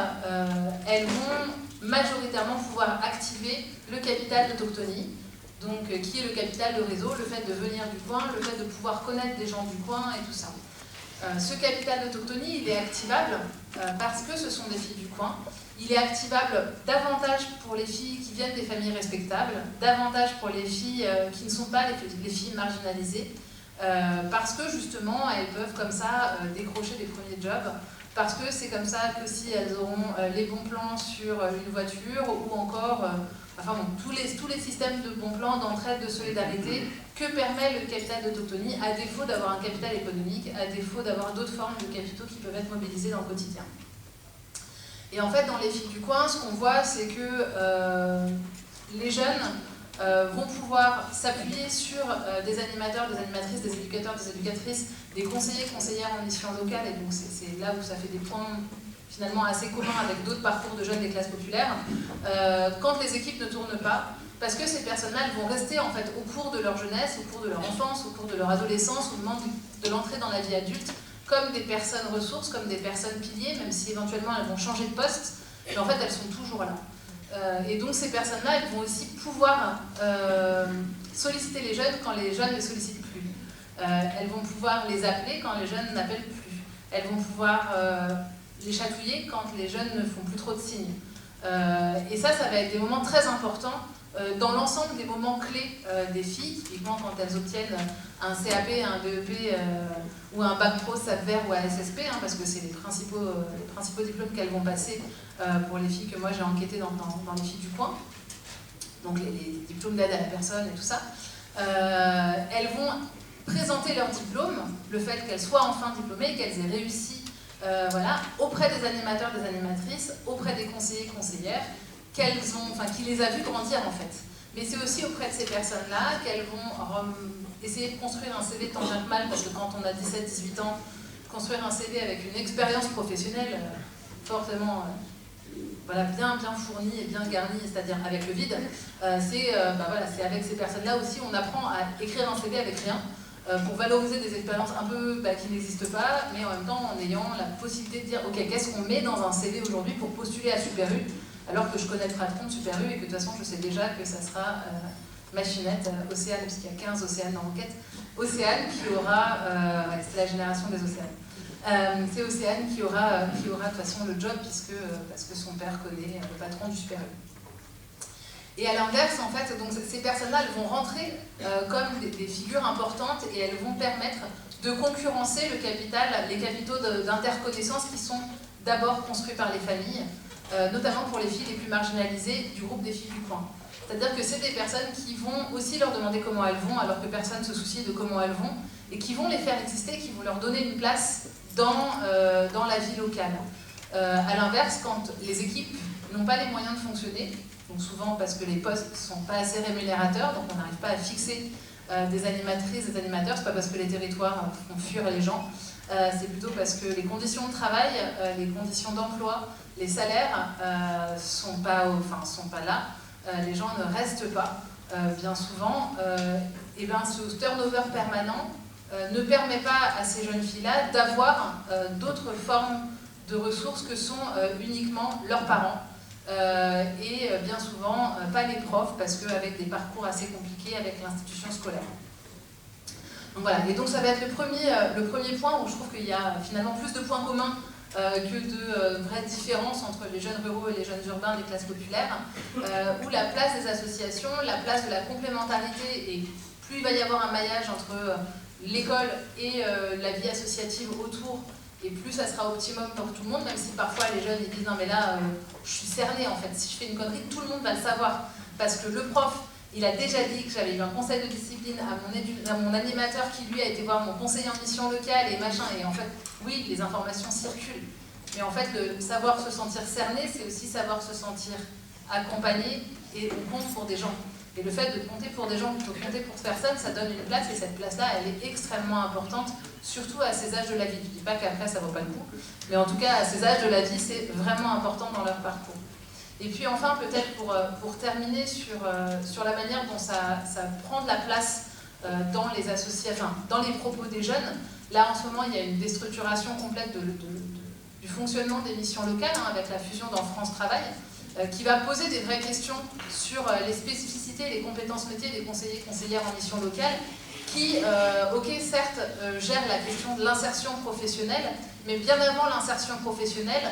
elles vont majoritairement pouvoir activer le capital d'autochtonie, donc qui est le capital de réseau, le fait de venir du coin, le fait de pouvoir connaître des gens du coin et tout ça. Ce capital d'autochtonie, il est activable parce que ce sont des filles du coin. Il est activable davantage pour les filles qui viennent des familles respectables, davantage pour les filles qui ne sont pas les filles marginalisées, parce que justement elles peuvent comme ça décrocher des premiers jobs, parce que c'est comme ça que si elles auront les bons plans sur une voiture, ou encore enfin bon, tous les systèmes de bons plans, d'entraide, de solidarité que permet le capital d'autochtonie, à défaut d'avoir un capital économique, à défaut d'avoir d'autres formes de capitaux qui peuvent être mobilisés dans le quotidien. Et en fait, dans les filles du coin, ce qu'on voit, c'est que les jeunes vont pouvoir s'appuyer sur des animateurs, des animatrices, des éducateurs, des éducatrices, des conseillers, conseillères en mission locale, et donc c'est là où ça fait des points finalement assez communs avec d'autres parcours de jeunes des classes populaires, quand les équipes ne tournent pas, parce que ces personnes-là vont rester en fait au cours de leur jeunesse, au cours de leur enfance, au cours de leur adolescence, au moment de l'entrée dans la vie adulte, comme des personnes ressources, comme des personnes piliers, même si éventuellement elles vont changer de poste, mais en fait elles sont toujours là. Et donc ces personnes-là, elles vont aussi pouvoir solliciter les jeunes quand les jeunes ne les sollicitent plus. Elles vont pouvoir les appeler quand les jeunes n'appellent plus. Elles vont pouvoir les chatouiller quand les jeunes ne font plus trop de signes. Et ça va être des moments très importants dans l'ensemble des moments clés des filles, typiquement quand elles obtiennent un CAP, un DEP ou un bac pro SAPVER ou ASSP, parce que c'est les principaux diplômes qu'elles vont passer pour les filles que moi j'ai enquêtées dans les filles du coin, donc les diplômes d'aide à la personne et tout ça. Elles vont présenter leur diplôme, le fait qu'elles soient enfin diplômées, qu'elles aient réussi voilà, auprès des animateurs, des animatrices, auprès des conseillers, conseillères, qui les a vues grandir en fait. Mais c'est aussi auprès de ces personnes-là qu'elles vont essayer de construire un CV tant bien que mal, parce que quand on a 17-18 ans, construire un CV avec une expérience professionnelle fortement voilà, bien fournie et bien garnie, c'est-à-dire avec le vide, c'est avec ces personnes-là aussi on apprend à écrire un CV avec rien, pour valoriser des expériences un peu qui n'existent pas, mais en même temps en ayant la possibilité de dire ok, qu'est-ce qu'on met dans un CV aujourd'hui pour postuler à Super U, alors que je connais le patron de Super U et que de toute façon je sais déjà que ça sera Machinette, Océane, puisqu'il y a 15 Océanes dans l'enquête. Océane qui aura, c'est la génération des Océanes. C'est Océane qui aura de toute façon le job parce que son père connaît le patron du Super U. Et à l'inverse, en fait, donc ces personnes-là, elles vont rentrer comme des figures importantes et elles vont permettre de concurrencer le capital, les capitaux d'interconnaissance qui sont d'abord construits par les familles, notamment pour les filles les plus marginalisées du groupe des filles du coin. C'est-à-dire que c'est des personnes qui vont aussi leur demander comment elles vont, alors que personne ne se soucie de comment elles vont, et qui vont les faire exister, qui vont leur donner une place dans la vie locale. À l'inverse, quand les équipes n'ont pas les moyens de fonctionner, donc souvent parce que les postes ne sont pas assez rémunérateurs, donc on n'arrive pas à fixer des animatrices, des animateurs, c'est pas parce que les territoires font fuir les gens, c'est plutôt parce que les conditions de travail, les conditions d'emploi, les salaires sont pas là, les gens ne restent pas bien souvent, et ben ce turnover permanent ne permet pas à ces jeunes filles-là d'avoir d'autres formes de ressources que sont uniquement leurs parents. Et bien souvent pas les profs, parce qu'avec des parcours assez compliqués avec l'institution scolaire. Donc voilà, et donc ça va être le premier point où je trouve qu'il y a finalement plus de points communs que de vraies différences entre les jeunes ruraux et les jeunes urbains des classes populaires, où la place des associations, la place de la complémentarité, et plus il va y avoir un maillage entre l'école et la vie associative autour, et plus ça sera optimum pour tout le monde, même si parfois les jeunes ils disent non mais là je suis cerné en fait, si je fais une connerie tout le monde va le savoir, parce que le prof il a déjà dit que j'avais eu un conseil de discipline à mon animateur qui lui a été voir mon conseiller en mission locale et machin, et en fait oui les informations circulent, mais en fait le savoir se sentir cerné c'est aussi savoir se sentir accompagné, et on compte pour des gens. Et le fait de compter pour des gens plutôt que compter pour personne, ça donne une place, et cette place-là, elle est extrêmement importante, surtout à ces âges de la vie. Je ne dis pas qu'après, ça ne vaut pas le coup, mais en tout cas, à ces âges de la vie, c'est vraiment important dans leur parcours. Et puis enfin, peut-être pour terminer sur la manière dont ça prend de la place dans les associations, enfin, dans les propos des jeunes, là, en ce moment, il y a une déstructuration complète du fonctionnement des missions locales, avec la fusion dans France Travail, qui va poser des vraies questions sur les spécificités et les compétences métiers des conseillers et conseillères en mission locale, qui, certes, gèrent la question de l'insertion professionnelle, mais bien avant l'insertion professionnelle,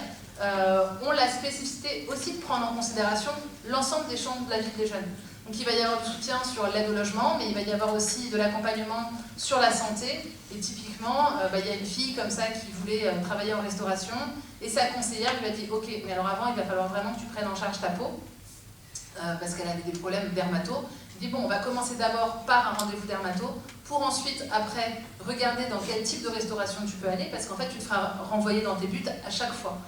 ont la spécificité aussi de prendre en considération l'ensemble des champs de la vie des jeunes. Donc il va y avoir du soutien sur l'aide au logement, mais il va y avoir aussi de l'accompagnement sur la santé. Et typiquement, il y a une fille comme ça qui voulait travailler en restauration, et sa conseillère lui a dit « Ok, mais alors avant, il va falloir vraiment que tu prennes en charge ta peau, parce qu'elle avait des problèmes dermato. » Il dit « Bon, on va commencer d'abord par un rendez-vous dermato, pour ensuite, après, regarder dans quel type de restauration tu peux aller, parce qu'en fait, tu te feras renvoyer dans tes buts à chaque fois. »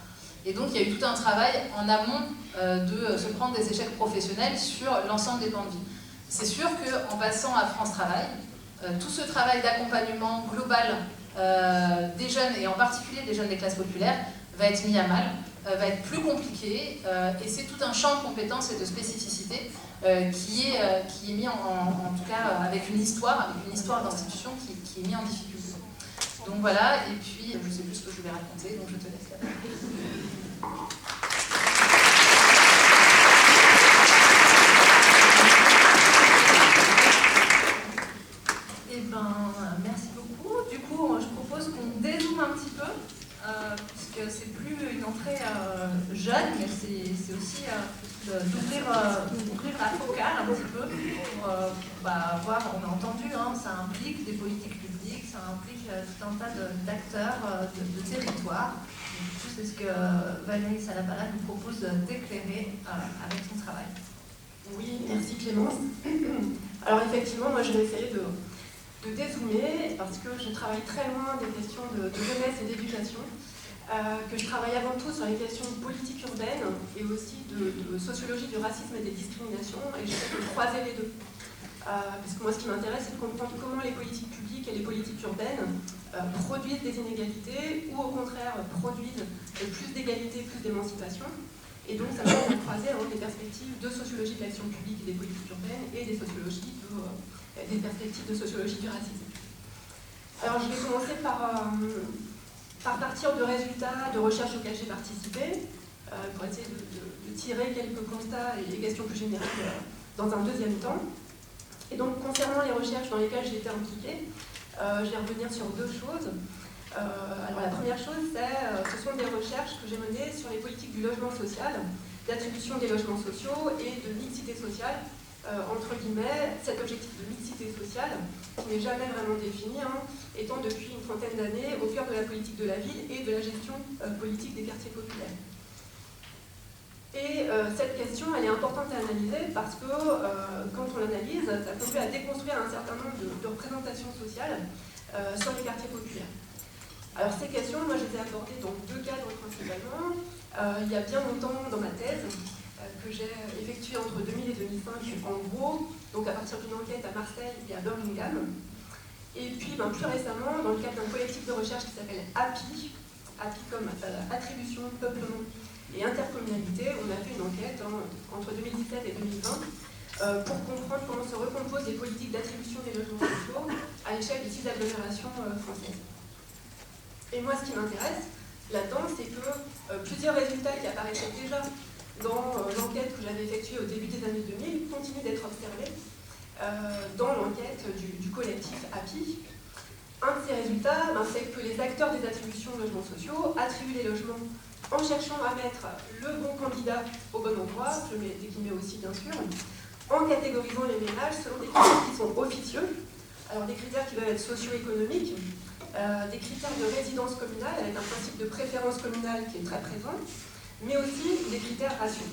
Et donc, il y a eu tout un travail en amont de se prendre des échecs professionnels sur l'ensemble des pans de vie. C'est sûr qu'en passant à France Travail, tout ce travail d'accompagnement global des jeunes, et en particulier des jeunes des classes populaires, va être mis à mal, va être plus compliqué, et c'est tout un champ de compétences et de spécificités qui est mis en tout cas avec une histoire d'institution qui est mis en difficulté. Donc voilà, et puis je ne sais plus ce que je vais raconter, donc je te laisse là. Eh ben, merci beaucoup. Du coup, je propose qu'on dézoome un petit peu, puisque c'est plus une entrée jeune, mais c'est aussi d'ouvrir la focale un petit peu pour voir, on a entendu, ça implique des politiques publiques, ça implique tout un tas d'acteurs de territoire. Du coup, c'est ce que Valérie Salabala nous propose d'éclairer avec son travail. Oui, merci Clémence. Alors effectivement, moi je vais essayer de dézoomer, parce que je travaille très loin des questions de jeunesse et d'éducation, que je travaille avant tout sur les questions de politique urbaine et aussi de sociologie du racisme et des discriminations, et j'essaie de croiser les deux. Parce que moi, ce qui m'intéresse, c'est de comprendre comment les politiques publiques et les politiques urbaines produisent des inégalités, ou au contraire produisent plus d'égalité, plus d'émancipation. Et donc, ça va croiser des perspectives de sociologie de l'action publique et des politiques urbaines, et des perspectives de sociologie du racisme. Alors, je vais commencer par partir de résultats de recherches auxquelles j'ai participé, pour essayer de tirer quelques constats et questions plus générales dans un deuxième temps. Et donc, concernant les recherches dans lesquelles j'ai été impliquée, je vais revenir sur deux choses. Alors, la première chose, ce sont des recherches que j'ai menées sur les politiques du logement social, d'attribution des logements sociaux et de mixité sociale, entre guillemets, cet objectif de mixité sociale, qui n'est jamais vraiment défini, étant depuis une trentaine d'années au cœur de la politique de la ville et de la gestion politique des quartiers populaires. Et cette question, elle est importante à analyser parce que quand on l'analyse, ça conduit à déconstruire un certain nombre de représentations sociales sur les quartiers populaires. Alors ces questions, moi je les ai abordées dans deux cadres principalement. Il y a bien longtemps dans ma thèse, que j'ai effectuée entre 2000 et 2005 en gros, donc à partir d'une enquête à Marseille et à Birmingham. Et puis plus récemment, dans le cadre d'un collectif de recherche qui s'appelle API comme attribution, peuplement et intercommunalité, on a fait une enquête entre 2017 et 2020 pour comprendre comment se recomposent les politiques d'attribution des logements sociaux à l'échelle des 6 agglomérations françaises. Et moi, ce qui m'intéresse là-dedans, c'est que plusieurs résultats qui apparaissaient déjà dans l'enquête que j'avais effectuée au début des années 2000 continuent d'être observés dans l'enquête du collectif API. Un de ces résultats, c'est que les acteurs des attributions de logements sociaux attribuent les logements en cherchant à mettre le bon candidat au bon endroit, je mets des guillemets aussi bien sûr, en catégorisant les ménages selon des critères qui sont officieux, alors des critères qui doivent être socio-économiques, des critères de résidence communale avec un principe de préférence communale qui est très présent, mais aussi des critères raciaux.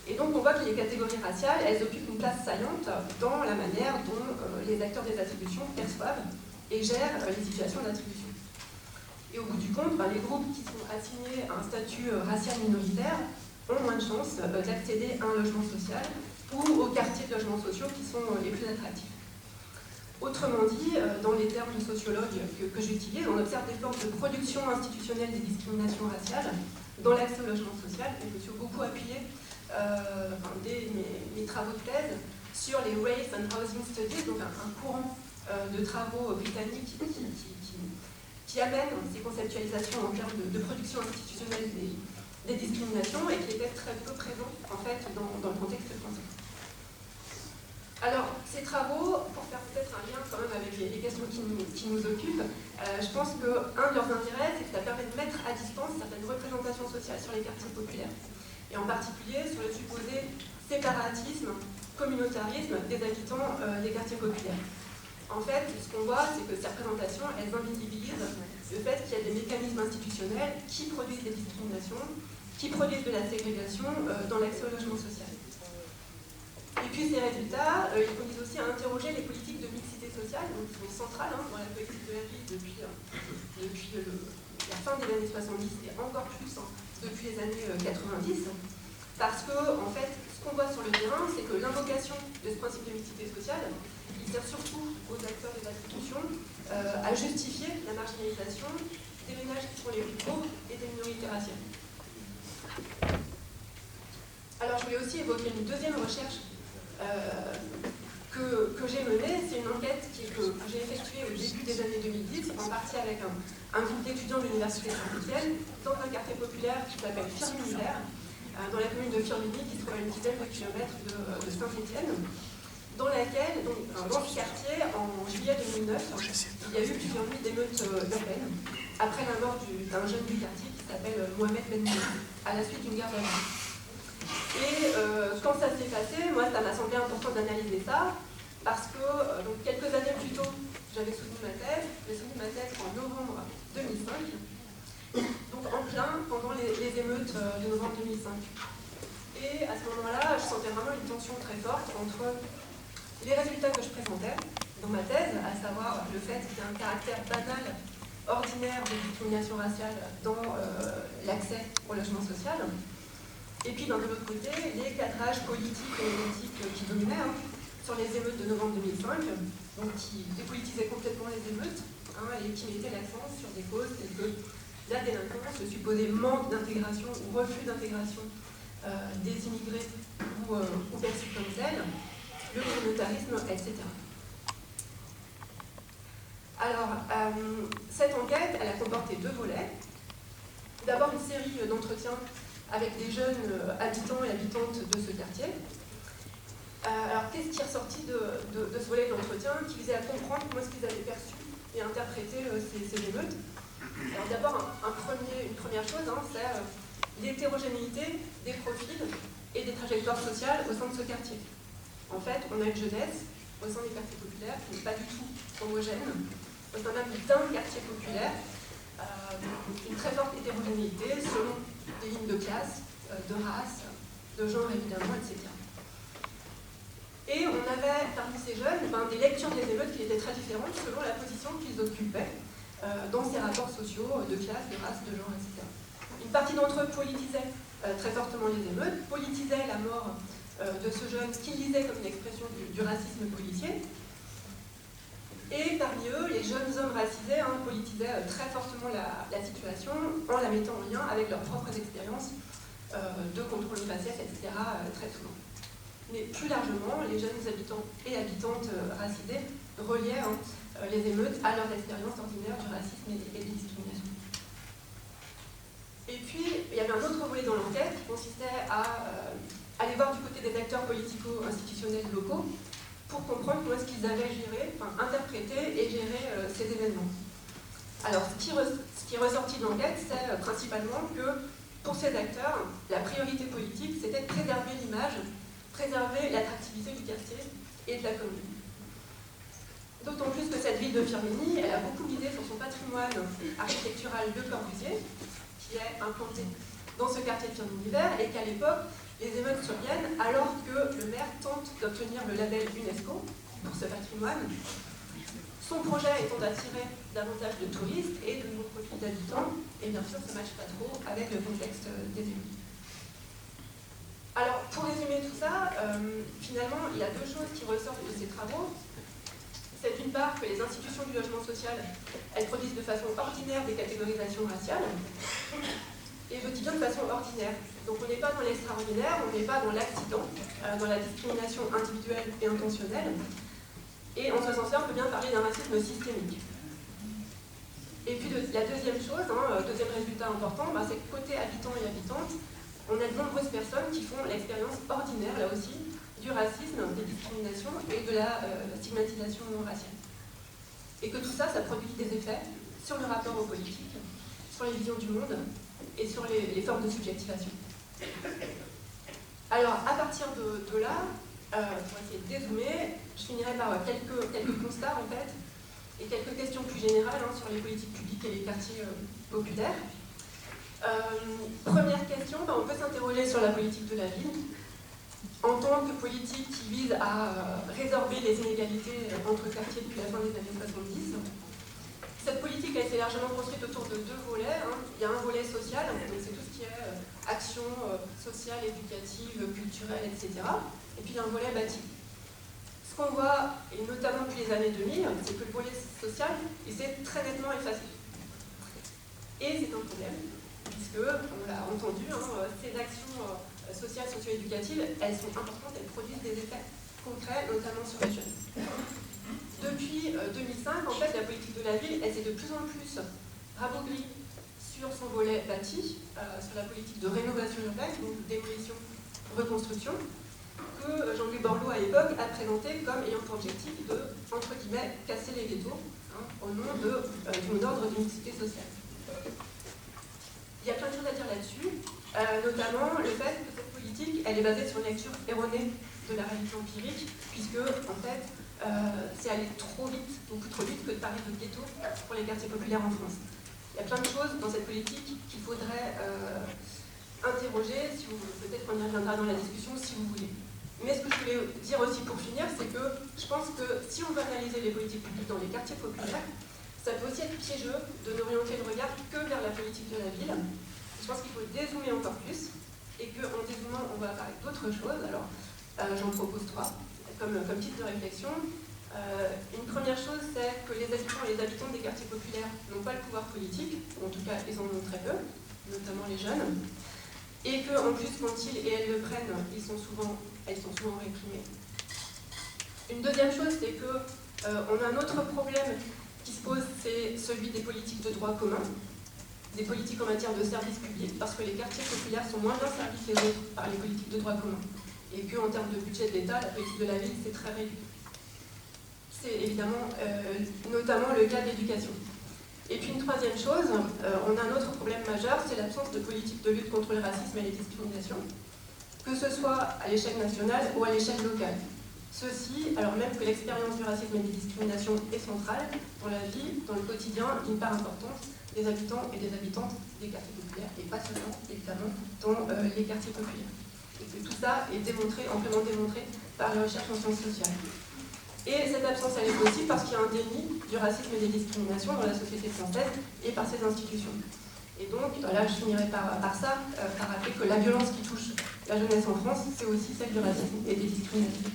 Et donc on voit que les catégories raciales, elles occupent une place saillante dans la manière dont les acteurs des attributions perçoivent et gèrent les situations d'attribution. Et au bout du compte, les groupes qui sont assignés à un statut racial minoritaire ont moins de chances d'accéder à un logement social ou aux quartiers de logements sociaux qui sont les plus attractifs. Autrement dit, dans les termes de sociologues que j'utilise, on observe des formes de production institutionnelle des discriminations raciales dans l'accès au logement social. Et je me suis beaucoup appuyée dès mes travaux de thèse sur les Race and Housing Studies, donc un courant de travaux britanniques qui amène ces conceptualisations en termes de production institutionnelle des discriminations et qui étaient très peu présents en fait dans le contexte français. Alors, ces travaux, pour faire peut-être un lien quand même avec les questions qui nous occupent, je pense qu'un de leurs intérêts, c'est que ça permet de mettre à distance certaines représentations sociales sur les quartiers populaires, et en particulier sur le supposé séparatisme, communautarisme des habitants des quartiers populaires. En fait, ce qu'on voit, c'est que ces représentations, elles invisibilisent le fait qu'il y a des mécanismes institutionnels qui produisent des discriminations, qui produisent de la ségrégation dans l'accès au logement social. Et puis ces résultats, ils conduisent aussi à interroger les politiques de mixité sociale, donc qui sont centrales dans la politique de la ville depuis la fin des années 70 et encore plus depuis les années 90. Parce que, en fait, ce qu'on voit sur le terrain, c'est que l'invocation de ce principe de mixité sociale, il sert surtout aux acteurs des attributions à justifier la marginalisation des ménages qui sont les plus pauvres et des minorités raciales. Alors, je voulais aussi évoquer une deuxième recherche que j'ai menée. C'est une enquête que j'ai effectuée au début des années 2010, en partie avec un groupe d'étudiants de l'Université de Saint-Étienne, dans un quartier populaire qui s'appelle Firminy-Vert, dans la commune de Firminy, qui se trouve à une dizaine de kilomètres de Saint-Étienne, dans laquelle, dans ce quartier, en juillet 2009, il y a eu plusieurs nuits d'émeutes urbaines, après la mort d'un jeune du quartier qui s'appelle Mohamed Benmouna, à la suite d'une garde à vue. Et quand ça s'est passé, moi, ça m'a semblé important d'analyser ça, parce que donc, quelques années plus tôt, j'avais soutenu ma thèse. J'ai soutenu ma thèse en novembre 2005, donc en plein pendant les émeutes de novembre 2005. Et à ce moment-là, je sentais vraiment une tension très forte entre les résultats que je présentais dans ma thèse, à savoir le fait qu'il y a un caractère banal, ordinaire de discrimination raciale dans l'accès au logement social, et puis d'un autre côté, les cadrages politiques et médiatiques qui dominaient sur les émeutes de novembre 2005, donc qui dépolitisaient complètement les émeutes et qui mettaient l'accent sur des causes telles que la délinquance, le supposé manque d'intégration ou refus d'intégration des immigrés ou perçus comme tels, le communautarisme, etc. Alors, cette enquête, elle a comporté 2 volets. D'abord, une série d'entretiens avec des jeunes habitants et habitantes de ce quartier. Alors, qu'est-ce qui est ressorti de ce volet d'entretien qui visait à comprendre comment est-ce qu'ils avaient perçu et interprété ces émeutes? Alors, d'abord, une première chose, c'est l'hétérogénéité des profils et des trajectoires sociales au sein de ce quartier. En fait, on a une jeunesse au sein des quartiers populaires qui n'est pas du tout homogène, au sein même d'un quartier populaire, une très forte hétérogénéité selon des lignes de classe, de race, de genre évidemment, etc. Et on avait parmi ces jeunes des lectures des émeutes qui étaient très différentes selon la position qu'ils occupaient dans ces rapports sociaux de classe, de race, de genre, etc. Une partie d'entre eux politisaient très fortement les émeutes, politisaient la mort de ce jeune qu'ils lisaient comme une expression du racisme policier. Et parmi eux, les jeunes hommes racisés politisaient très fortement la situation en la mettant en lien avec leurs propres expériences de contrôle de faciès, etc. Très souvent. Mais plus largement, les jeunes habitants et habitantes racisés reliaient les émeutes à leurs expériences ordinaires du racisme et des discriminations. Et puis, il y avait un autre volet dans l'enquête qui consistait à aller voir du côté des acteurs politico-institutionnels locaux pour comprendre comment est-ce qu'ils avaient géré, interprété et géré ces événements. Alors, ce qui est ressorti de l'enquête, c'est principalement que pour ces acteurs, la priorité politique, c'était de préserver l'image, préserver l'attractivité du quartier et de la commune. D'autant plus que cette ville de Firminy, elle a beaucoup misé sur son patrimoine architectural de Corbusier, qui est implanté dans ce quartier de Firminy-Vert, et qu'à l'époque, les émeutes surviennent alors que le maire tente d'obtenir le label UNESCO pour ce patrimoine, son projet étant d'attirer davantage de touristes et de nouveaux profils d'habitants, et bien sûr, ça ne matche pas trop avec le contexte des émeutes. Alors, pour résumer tout ça, finalement, il y a deux choses qui ressortent de ces travaux. C'est d'une part que les institutions du logement social, elles produisent de façon ordinaire des catégorisations raciales, et je dis bien de façon ordinaire. Donc on n'est pas dans l'extraordinaire, on n'est pas dans l'accident, dans la discrimination individuelle et intentionnelle, et en ce sens-là, on peut bien parler d'un racisme systémique. Et puis la deuxième chose, deuxième résultat important, c'est que côté habitants et habitantes, on a de nombreuses personnes qui font l'expérience ordinaire, là aussi, du racisme, des discriminations et de la stigmatisation raciale. Et que tout ça, ça produit des effets sur le rapport aux politiques, sur les visions du monde et sur les formes de subjectivation. Alors, à partir de là, pour essayer de dézoomer, je finirai par quelques constats, en fait, et quelques questions plus générales sur les politiques publiques et les quartiers populaires. Première question, on peut s'interroger sur la politique de la ville en tant que politique qui vise à résorber les inégalités entre quartiers depuis la fin des années 70. Cette politique a été largement construite autour de deux volets. Il y a un volet social, donc c'est tout ce qui est action sociale, éducative, culturelle, etc. Et puis il y a un volet bâti. Ce qu'on voit, et notamment depuis les années 2000, c'est que le volet social, il s'est très nettement effacé. Et c'est un problème, puisque, on l'a entendu, ces actions sociales, socio-éducatives, elles sont importantes, elles produisent des effets concrets, notamment sur les jeunes. Depuis 2005, en fait, la politique de la ville, elle s'est de plus en plus rabougrie sur son volet bâti, sur la politique de rénovation urbaine, donc démolition, reconstruction, que Jean-Louis Borloo, à l'époque, a présenté comme ayant pour objectif de, entre guillemets, casser les ghettos, au nom du mot d'ordre d'une mixité sociale. Il y a plein de choses à dire là-dessus, notamment le fait que cette politique, elle est basée sur une lecture erronée de la réalité empirique, puisque, en fait, c'est aller trop vite, beaucoup trop vite, que de parler de ghetto pour les quartiers populaires en France. Il y a plein de choses dans cette politique qu'il faudrait interroger, peut-être qu'on y reviendra dans la discussion si vous voulez. Mais ce que je voulais dire aussi pour finir, c'est que je pense que si on veut analyser les politiques publiques dans les quartiers populaires, ça peut aussi être piégeux de n'orienter le regard que vers la politique de la ville. Je pense qu'il faut dézoomer encore plus, et qu'en dézoomant, on va parler d'autres choses. Alors, j'en propose trois, comme titre de réflexion. Une première chose, c'est que les habitants et les habitantes des quartiers populaires n'ont pas le pouvoir politique, ou en tout cas, ils en ont très peu, notamment les jeunes, et qu'en plus, quand ils et elles le prennent, elles sont souvent réprimées. Une deuxième chose, c'est qu'on a un autre problème qui se pose, c'est celui des politiques de droit commun, des politiques en matière de services publics, parce que les quartiers populaires sont moins bien servis que les autres par les politiques de droit commun, et qu'en termes de budget de l'État, la politique de la ville, c'est très réduit. C'est évidemment notamment le cas de l'éducation. Et puis une troisième chose, on a un autre problème majeur, c'est l'absence de politique de lutte contre le racisme et les discriminations, que ce soit à l'échelle nationale ou à l'échelle locale. Ceci, alors même que l'expérience du racisme et des discriminations est centrale dans la vie, dans le quotidien, d'une part importante des habitants et des habitantes des quartiers populaires, et pas seulement, évidemment, dans les quartiers populaires. Et que tout ça est démontré, amplement démontré par les recherches en sciences sociales. Et cette absence, elle est possible parce qu'il y a un déni du racisme et des discriminations dans la société française et par ses institutions. Et donc, là, je finirai par ça, par rappeler que la violence qui touche la jeunesse en France, c'est aussi celle du racisme et des discriminations.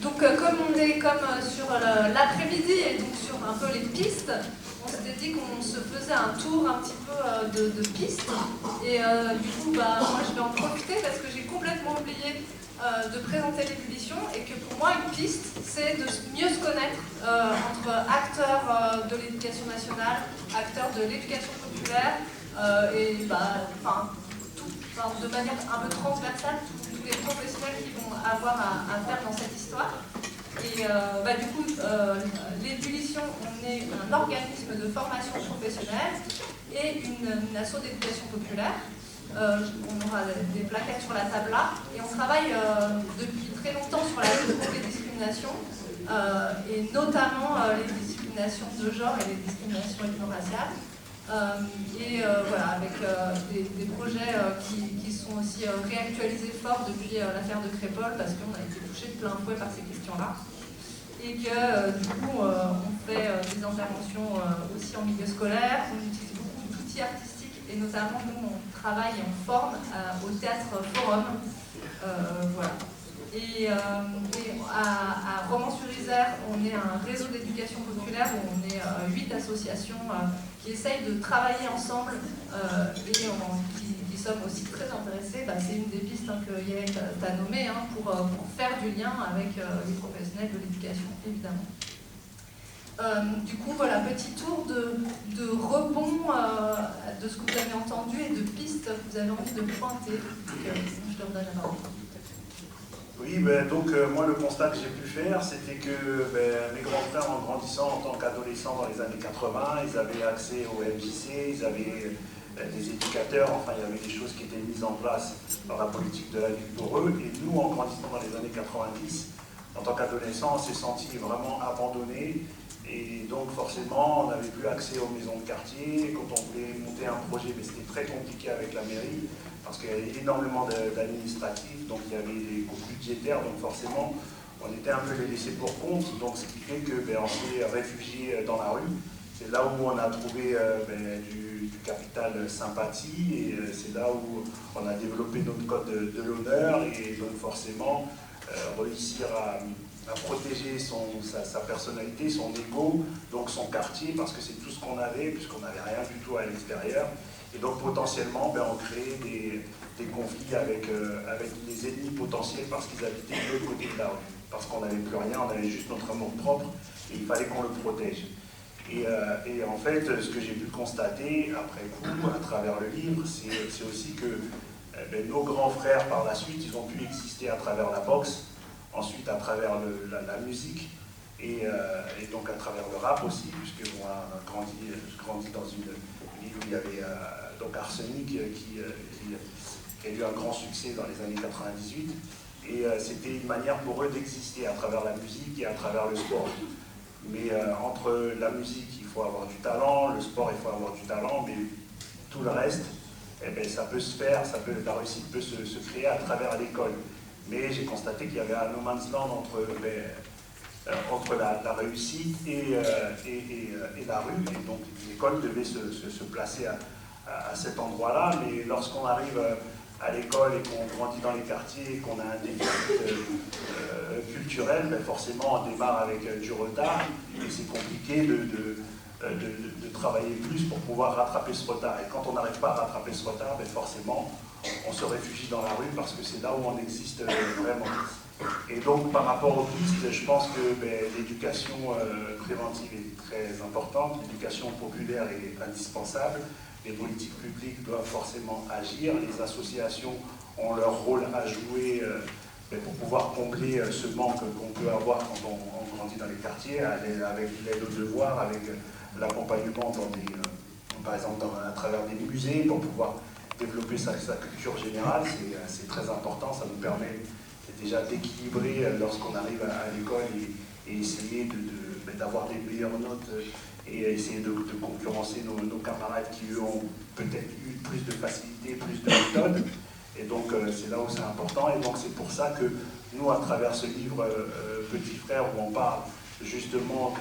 Donc, comme on est sur l'après-midi et donc sur un peu les pistes, on s'était dit qu'on se faisait un tour un petit peu de pistes. Et du coup, moi, je vais en profiter parce que j'ai complètement oublié de présenter l'ébullition et que pour moi, une piste, c'est de mieux se connaître entre acteurs de l'éducation nationale, acteurs de l'éducation populaire et de manière un peu transversale, tous les professionnels qui vont avoir à faire dans cette histoire. Et du coup, l'ébullition, on est un organisme de formation professionnelle et une asso d'éducation populaire. On aura des plaquettes sur la table là. Et on travaille depuis très longtemps sur la lutte contre les discriminations, et notamment les discriminations de genre et les discriminations ethno-raciales. Avec des projets qui sont aussi réactualisés fort depuis l'affaire de Crépol, parce qu'on a été touché de plein fouet par ces questions-là. Et que du coup, on fait des interventions aussi en milieu scolaire, on utilise beaucoup d'outils artistiques, et notamment, nous, on travaille et on forme au Théâtre Forum. Voilà. Et à Romans-sur-Isère, on est un réseau d'éducation populaire où on est 8 associations qui essayent de travailler ensemble et qui sommes aussi très intéressés. C'est une des pistes que Yael t'a nommée pour faire du lien avec les professionnels de l'éducation, évidemment. Du coup, voilà, petit tour de rebond de ce que vous avez entendu et de pistes que vous avez envie de pointer. Donc, je te redonne la parole. Oui, donc moi le constat que j'ai pu faire, c'était que mes grands frères, en grandissant en tant qu'adolescents dans les années 80, ils avaient accès au MJC, ils avaient des éducateurs, enfin il y avait des choses qui étaient mises en place dans la politique de la vie pour eux. Et nous, en grandissant dans les années 90, en tant qu'adolescents, on s'est sentis vraiment abandonnés. Et donc forcément, on n'avait plus accès aux maisons de quartier. Quand on voulait monter un projet, c'était très compliqué avec la mairie, parce qu'il y avait énormément d'administratifs, donc il y avait des coûts budgétaires, donc forcément, on était un peu les laissés pour compte. Donc ce qui fait que on s'est réfugiés dans la rue. C'est là où on a trouvé du capital sympathie, et c'est là où on a développé notre code de l'honneur, et donc forcément, réussir à protéger sa personnalité, son ego, donc son quartier, parce que c'est tout ce qu'on avait, puisqu'on n'avait rien du tout à l'extérieur. Et donc potentiellement, on créait des conflits avec les ennemis potentiels, parce qu'ils habitaient de l'autre côté de la rue. Parce qu'on n'avait plus rien, on avait juste notre amour propre, et il fallait qu'on le protège. Et en fait, ce que j'ai pu constater, après coup, à travers le livre, c'est aussi que nos grands frères, par la suite, ils ont pu exister à travers la boxe, ensuite à travers la musique, et donc à travers le rap aussi, puisque moi, je grandis dans une ville où il y avait donc Arsenic qui a eu un grand succès dans les années 98, et c'était une manière pour eux d'exister à travers la musique et à travers le sport. Mais entre la musique, il faut avoir du talent, le sport, il faut avoir du talent, mais tout le reste, ça peut se faire, la réussite peut se créer à travers l'école. Mais j'ai constaté qu'il y avait un no man's land entre la réussite et la rue, et donc l'école devait se placer à cet endroit-là. Mais lorsqu'on arrive à l'école et qu'on grandit dans les quartiers et qu'on a un déficit culturel, forcément on démarre avec du retard, et c'est compliqué de travailler plus pour pouvoir rattraper ce retard. Et quand on n'arrive pas à rattraper ce retard, forcément on se réfugie dans la rue, parce que c'est là où on existe vraiment. Et donc par rapport aux pistes, je pense que l'éducation préventive est très importante, l'éducation populaire est indispensable, les politiques publiques doivent forcément agir, les associations ont leur rôle à jouer pour pouvoir combler ce manque qu'on peut avoir quand on grandit dans les quartiers, avec l'aide aux devoirs, avec l'accompagnement par exemple à travers des musées, pour pouvoir développer sa culture générale. C'est très important, ça nous permet déjà d'équilibrer lorsqu'on arrive à l'école et essayer d'avoir des meilleures notes et essayer de concurrencer nos camarades qui, eux, ont peut-être eu plus de facilité, plus de méthodes. Et donc, c'est là où c'est important. Et donc, c'est pour ça que nous, à travers ce livre Petit Frère, où on parle justement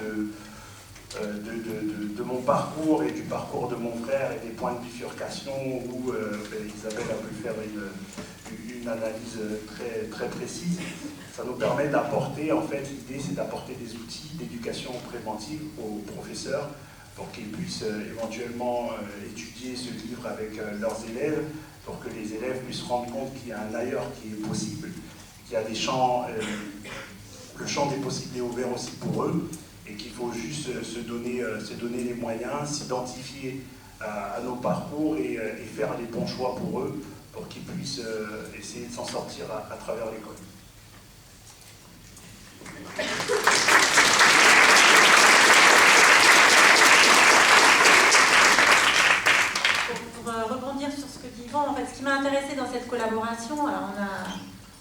de mon parcours et du parcours de mon frère et des points de bifurcation où Isabelle a pu faire une analyse très, très précise. Ça nous permet d'apporter, en fait, l'idée c'est d'apporter des outils d'éducation préventive aux professeurs pour qu'ils puissent éventuellement étudier ce livre avec leurs élèves, pour que les élèves puissent se rendre compte qu'il y a un ailleurs qui est possible, qu'il y a des champs, le champ des possibles est ouvert aussi pour eux, et qu'il faut juste se donner les moyens, s'identifier à nos parcours et faire les bons choix pour eux, pour qu'ils puissent essayer de s'en sortir à travers l'école. Pour rebondir sur ce que dit Yvan, en fait, ce qui m'a intéressé dans cette collaboration, alors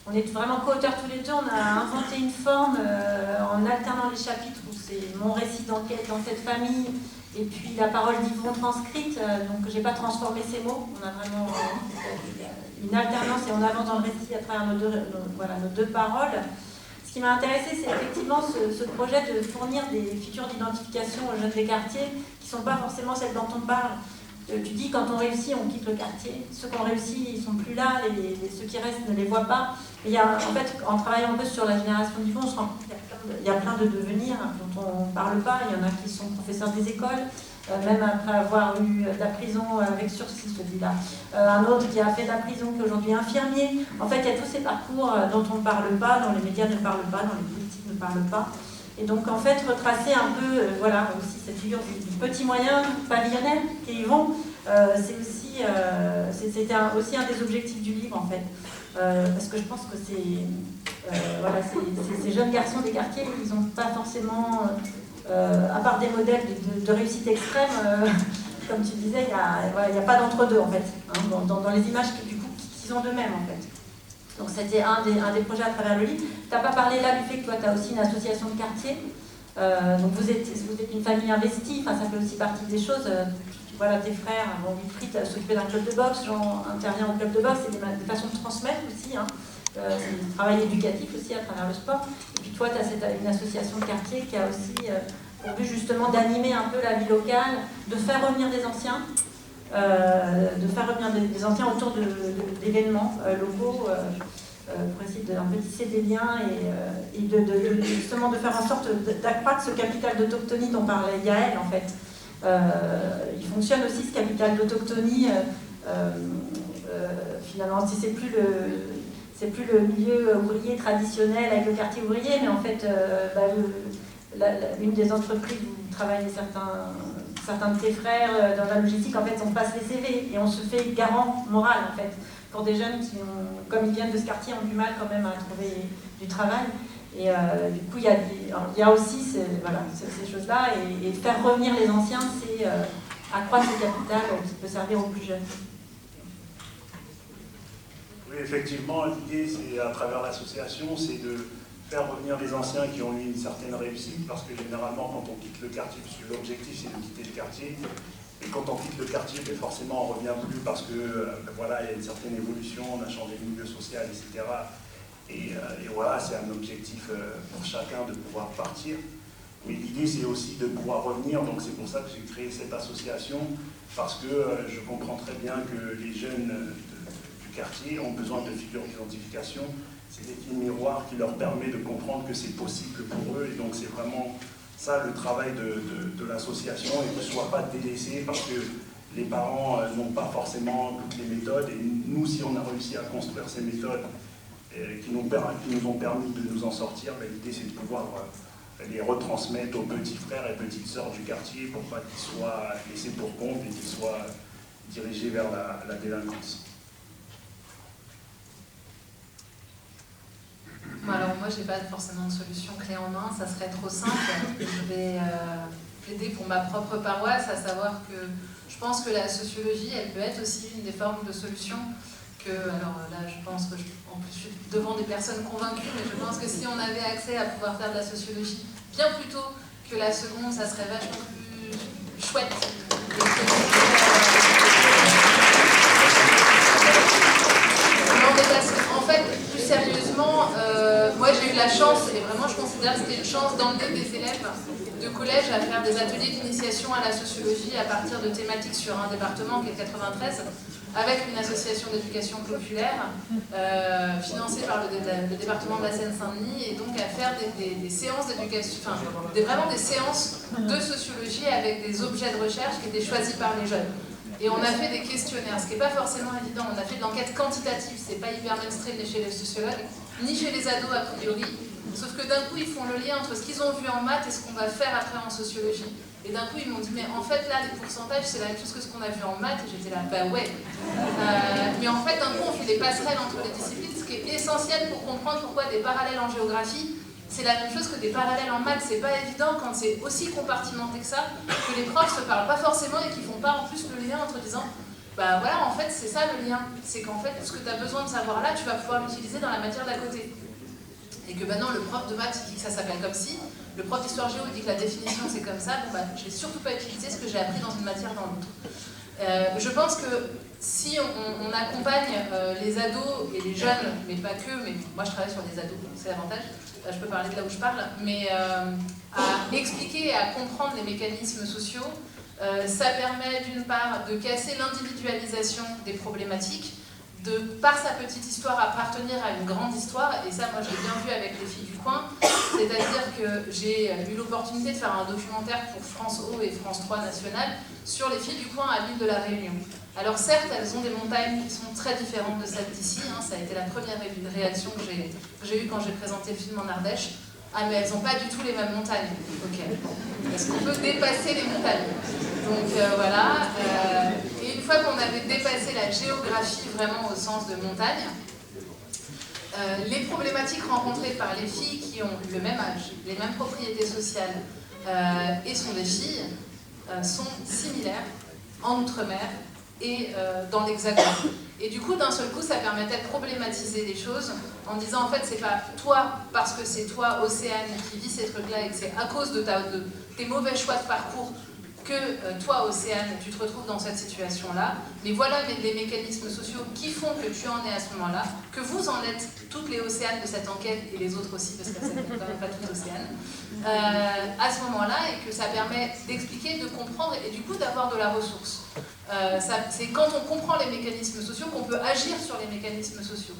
on est vraiment co-auteurs tous les deux, on a inventé une forme en alternant les chapitres où c'est mon récit d'enquête dans cette famille et puis la parole d'Yvon transcrite, donc j'ai pas transformé ces mots, on a vraiment une alternance et on avance dans le récit à travers nos deux paroles. Ce qui m'a intéressé, c'est effectivement ce projet de fournir des figures d'identification aux jeunes des quartiers qui ne sont pas forcément celles dont on parle. Tu dis, quand on réussit, on quitte le quartier. Ceux qui ont réussi, ils ne sont plus là, ceux qui restent ne les voient pas. Et il y a, en fait, en travaillant un peu sur la génération d'Yvon, on se rend compte qu'il y a plein de devenirs dont on ne parle pas. Il y en a qui sont professeurs des écoles, même après avoir eu de la prison avec sursis, celui-là. Un autre qui a fait de la prison, qui est aujourd'hui infirmier. En fait, il y a tous ces parcours dont on ne parle pas, dont les médias ne parlent pas, dont les politiques ne parlent pas. Et donc, en fait, retracer un peu, voilà, aussi cette figure du petit moyen pavillonnaire qui y vont, c'était aussi un des objectifs du livre, en fait. Parce que je pense que voilà, ces jeunes garçons des quartiers, ils n'ont pas forcément, à part des modèles de réussite extrême, comme tu disais, il n'y a pas d'entre-deux, en fait, hein, dans les images qu'ils ont d'eux-mêmes, en fait. Donc c'était un des projets à travers le livre. Tu n'as pas parlé là du fait que toi tu as aussi une association de quartier. Donc vous êtes une famille investie, enfin, ça fait aussi partie des choses. Voilà, tes frères, Wilfried s'occuper d'un club de boxe, Jean intervient au club de boxe, c'est des façons de transmettre aussi. Hein. C'est du travail éducatif aussi à travers le sport. Et puis toi tu as une association de quartier qui a aussi pour but justement d'animer un peu la vie locale, de faire revenir des anciens. Des anciens autour d'événements locaux pour essayer d'un peu tisser des liens et justement de faire en sorte d'accroître ce capital d'autochtonie dont parlait Yael en fait. Il fonctionne aussi ce capital d'autochtonie finalement si c'est plus le milieu ouvrier traditionnel avec le quartier ouvrier, mais en fait une des entreprises où travaillent certains de tes frères dans la logistique, en fait, on passe les CV et on se fait garant moral, en fait, pour des jeunes qui, comme ils viennent de ce quartier, ont du mal quand même à trouver du travail. Et du coup, il y a aussi ces choses-là. Et faire revenir les anciens, c'est accroître ce capital qui peut servir aux plus jeunes. Oui, effectivement, l'idée, c'est à travers l'association, c'est de faire revenir les anciens qui ont eu une certaine réussite, parce que généralement, quand on quitte le quartier, parce que l'objectif, c'est de quitter le quartier, et quand on quitte le quartier, forcément, on ne revient plus parce que voilà, il y a une certaine évolution, on a changé de milieu social, etc. Et voilà, c'est un objectif pour chacun de pouvoir partir. Mais l'idée, c'est aussi de pouvoir revenir, donc c'est pour ça que j'ai créé cette association, parce que je comprends très bien que les jeunes du quartier ont besoin de figures d'identification. C'est des films miroirs qui leur permet de comprendre que c'est possible pour eux, et donc c'est vraiment ça le travail de l'association, et que ne soit pas délaissé parce que les parents n'ont pas forcément toutes les méthodes, et nous, si on a réussi à construire ces méthodes qui nous ont permis de nous en sortir, l'idée c'est de pouvoir les retransmettre aux petits frères et petites sœurs du quartier pour pas qu'ils soient laissés pour compte et qu'ils soient dirigés vers la délinquance. Alors moi, j'ai pas forcément de solution clé en main, ça serait trop simple. Je vais plaider pour ma propre paroisse, à savoir que je pense que la sociologie, elle peut être aussi une des formes de solution. Alors là, je pense que en plus, je suis devant des personnes convaincues, mais je pense que si on avait accès à pouvoir faire de la sociologie bien plus tôt que la seconde, ça serait vachement plus chouette. En fait, plus sérieusement, moi j'ai eu la chance, et vraiment je considère que c'était une chance d'emmener des élèves de collège à faire des ateliers d'initiation à la sociologie à partir de thématiques sur un département qui est 93, avec une association d'éducation populaire financée par le département de la Seine-Saint-Denis, et donc à faire des séances d'éducation, enfin vraiment des séances de sociologie avec des objets de recherche qui étaient choisis par les jeunes. Et on a fait des questionnaires, ce qui n'est pas forcément évident. On a fait de l'enquête quantitative, c'est pas hyper mainstream ni chez les sociologues, ni chez les ados a priori. Sauf que d'un coup, ils font le lien entre ce qu'ils ont vu en maths et ce qu'on va faire après en sociologie. Et d'un coup, ils m'ont dit, mais en fait, là, les pourcentages, c'est la même chose que ce qu'on a vu en maths. Et j'étais là, bah ouais. Mais en fait, d'un coup, on fait des passerelles entre les disciplines, ce qui est essentiel pour comprendre pourquoi des parallèles en géographie, c'est la même chose que des parallèles en maths. C'est pas évident quand c'est aussi compartimenté que ça, que les profs se parlent pas forcément et qu'ils font pas en plus le lien entre disant, bah voilà, en fait, c'est ça le lien. C'est qu'en fait, ce que tu as besoin de savoir là, tu vas pouvoir l'utiliser dans la matière d'à côté. Et que maintenant, le prof de maths dit que ça s'appelle comme si, le prof d'histoire géo dit que la définition c'est comme ça, bon bah, je vais surtout pas utiliser ce que j'ai appris dans une matière dans l'autre. Je pense que si on accompagne les ados et les jeunes, mais pas que, mais moi je travaille sur les ados, c'est l'avantage, je peux parler de là où je parle, mais à expliquer et à comprendre les mécanismes sociaux, ça permet d'une part de casser l'individualisation des problématiques, de, par sa petite histoire, appartenir à une grande histoire, et ça, moi, je l'ai bien vu avec les filles du coin, c'est-à-dire que j'ai eu l'opportunité de faire un documentaire pour France O et France 3 National sur les filles du coin à l'île de la Réunion. Alors certes, elles ont des montagnes qui sont très différentes de celles d'ici, hein, ça a été la première réaction que j'ai eue quand j'ai présenté le film en Ardèche. Ah mais elles n'ont pas du tout les mêmes montagnes. Ok. Est-ce qu'on peut dépasser les montagnes? Donc voilà. Et une fois qu'on avait dépassé la géographie vraiment au sens de montagne, les problématiques rencontrées par les filles qui ont le même âge, les mêmes propriétés sociales et sont des filles, sont similaires en Outre-mer et dans l'Hexagone. Et du coup, d'un seul coup, ça permettait de problématiser les choses en disant en fait, c'est pas toi, parce que c'est toi, Océane, qui vis ces trucs-là et que c'est à cause de tes mauvais choix de parcours que toi, Océane, tu te retrouves dans cette situation-là. Mais voilà les mécanismes sociaux qui font que tu en es à ce moment-là, que vous en êtes toutes les Océanes de cette enquête, et les autres aussi, parce qu'elles ne s'appellent quand même pas toutes Océanes, à ce moment-là, et que ça permet d'expliquer, de comprendre, et du coup d'avoir de la ressource. C'est quand on comprend les mécanismes sociaux qu'on peut agir sur les mécanismes sociaux.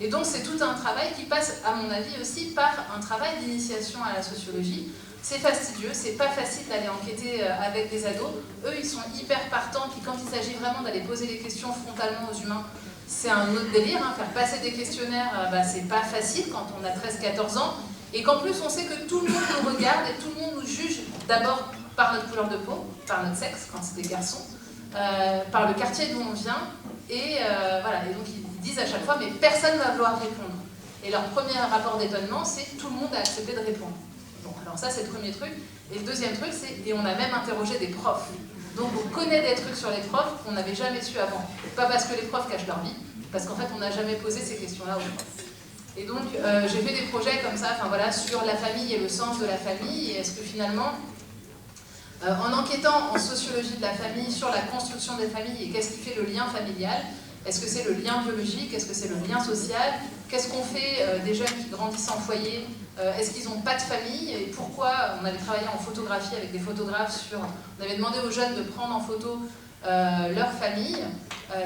Et donc c'est tout un travail qui passe, à mon avis aussi, par un travail d'initiation à la sociologie. C'est fastidieux, c'est pas facile d'aller enquêter avec des ados. Eux, ils sont hyper partants, puis quand il s'agit vraiment d'aller poser des questions frontalement aux humains, c'est un autre délire. Hein. Faire passer des questionnaires, c'est pas facile quand on a 13-14 ans. Et qu'en plus, on sait que tout le monde nous regarde et tout le monde nous juge d'abord par notre couleur de peau, par notre sexe, quand c'est des garçons, par le quartier d'où on vient. Et voilà, et donc ils disent à chaque fois, mais personne ne va vouloir répondre. Et leur premier rapport d'étonnement, c'est tout le monde a accepté de répondre. Bon, alors ça, c'est le premier truc. Et le deuxième truc, c'est, et on a même interrogé des profs. Donc on connaît des trucs sur les profs qu'on n'avait jamais su avant. Pas parce que les profs cachent leur vie, parce qu'en fait, on n'a jamais posé ces questions-là aux profs. Et donc, j'ai fait des projets comme ça, enfin voilà, sur la famille et le sens de la famille, et est-ce que finalement, en enquêtant en sociologie de la famille, sur la construction des familles, et qu'est-ce qui fait le lien familial, est-ce que c'est le lien biologique, est-ce que c'est le lien social, qu'est-ce qu'on fait des jeunes qui grandissent en foyer, est-ce qu'ils n'ont pas de famille, et pourquoi, on avait travaillé en photographie avec des photographes on avait demandé aux jeunes de prendre en photo leur famille,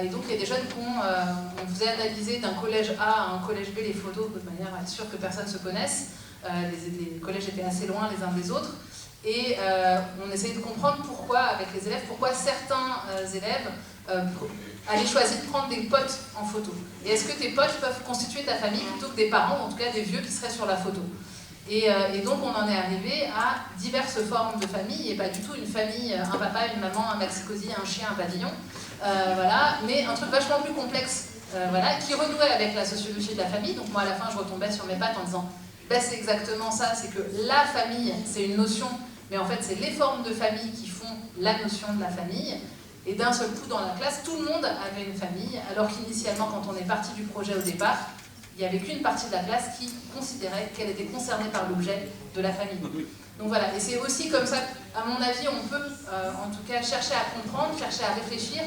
et donc il y a des jeunes qu'on faisait analyser d'un collège A à un collège B les photos de manière à être sûr que personne ne se connaisse. Les collèges étaient assez loin les uns des autres, et on essayait de comprendre pourquoi, avec les élèves, pourquoi certains élèves allaient choisir de prendre des potes en photo. Et est-ce que tes potes peuvent constituer ta famille plutôt que des parents, ou en tout cas des vieux qui seraient sur la photo. Et donc on en est arrivé à diverses formes de famille, et pas du tout une famille, un papa, une maman, un maxi-cosy, un chien, un pavillon, voilà, mais un truc vachement plus complexe, voilà, qui renouait avec la sociologie de la famille. Donc moi à la fin je retombais sur mes pattes en disant, ben, c'est exactement ça, c'est que la famille c'est une notion, mais en fait c'est les formes de famille qui font la notion de la famille. Et d'un seul coup dans la classe, tout le monde avait une famille, alors qu'initialement quand on est parti du projet au départ, il n'y avait qu'une partie de la classe qui considérait qu'elle était concernée par l'objet de la famille. Donc voilà, et c'est aussi comme ça, à mon avis, on peut en tout cas chercher à comprendre, chercher à réfléchir,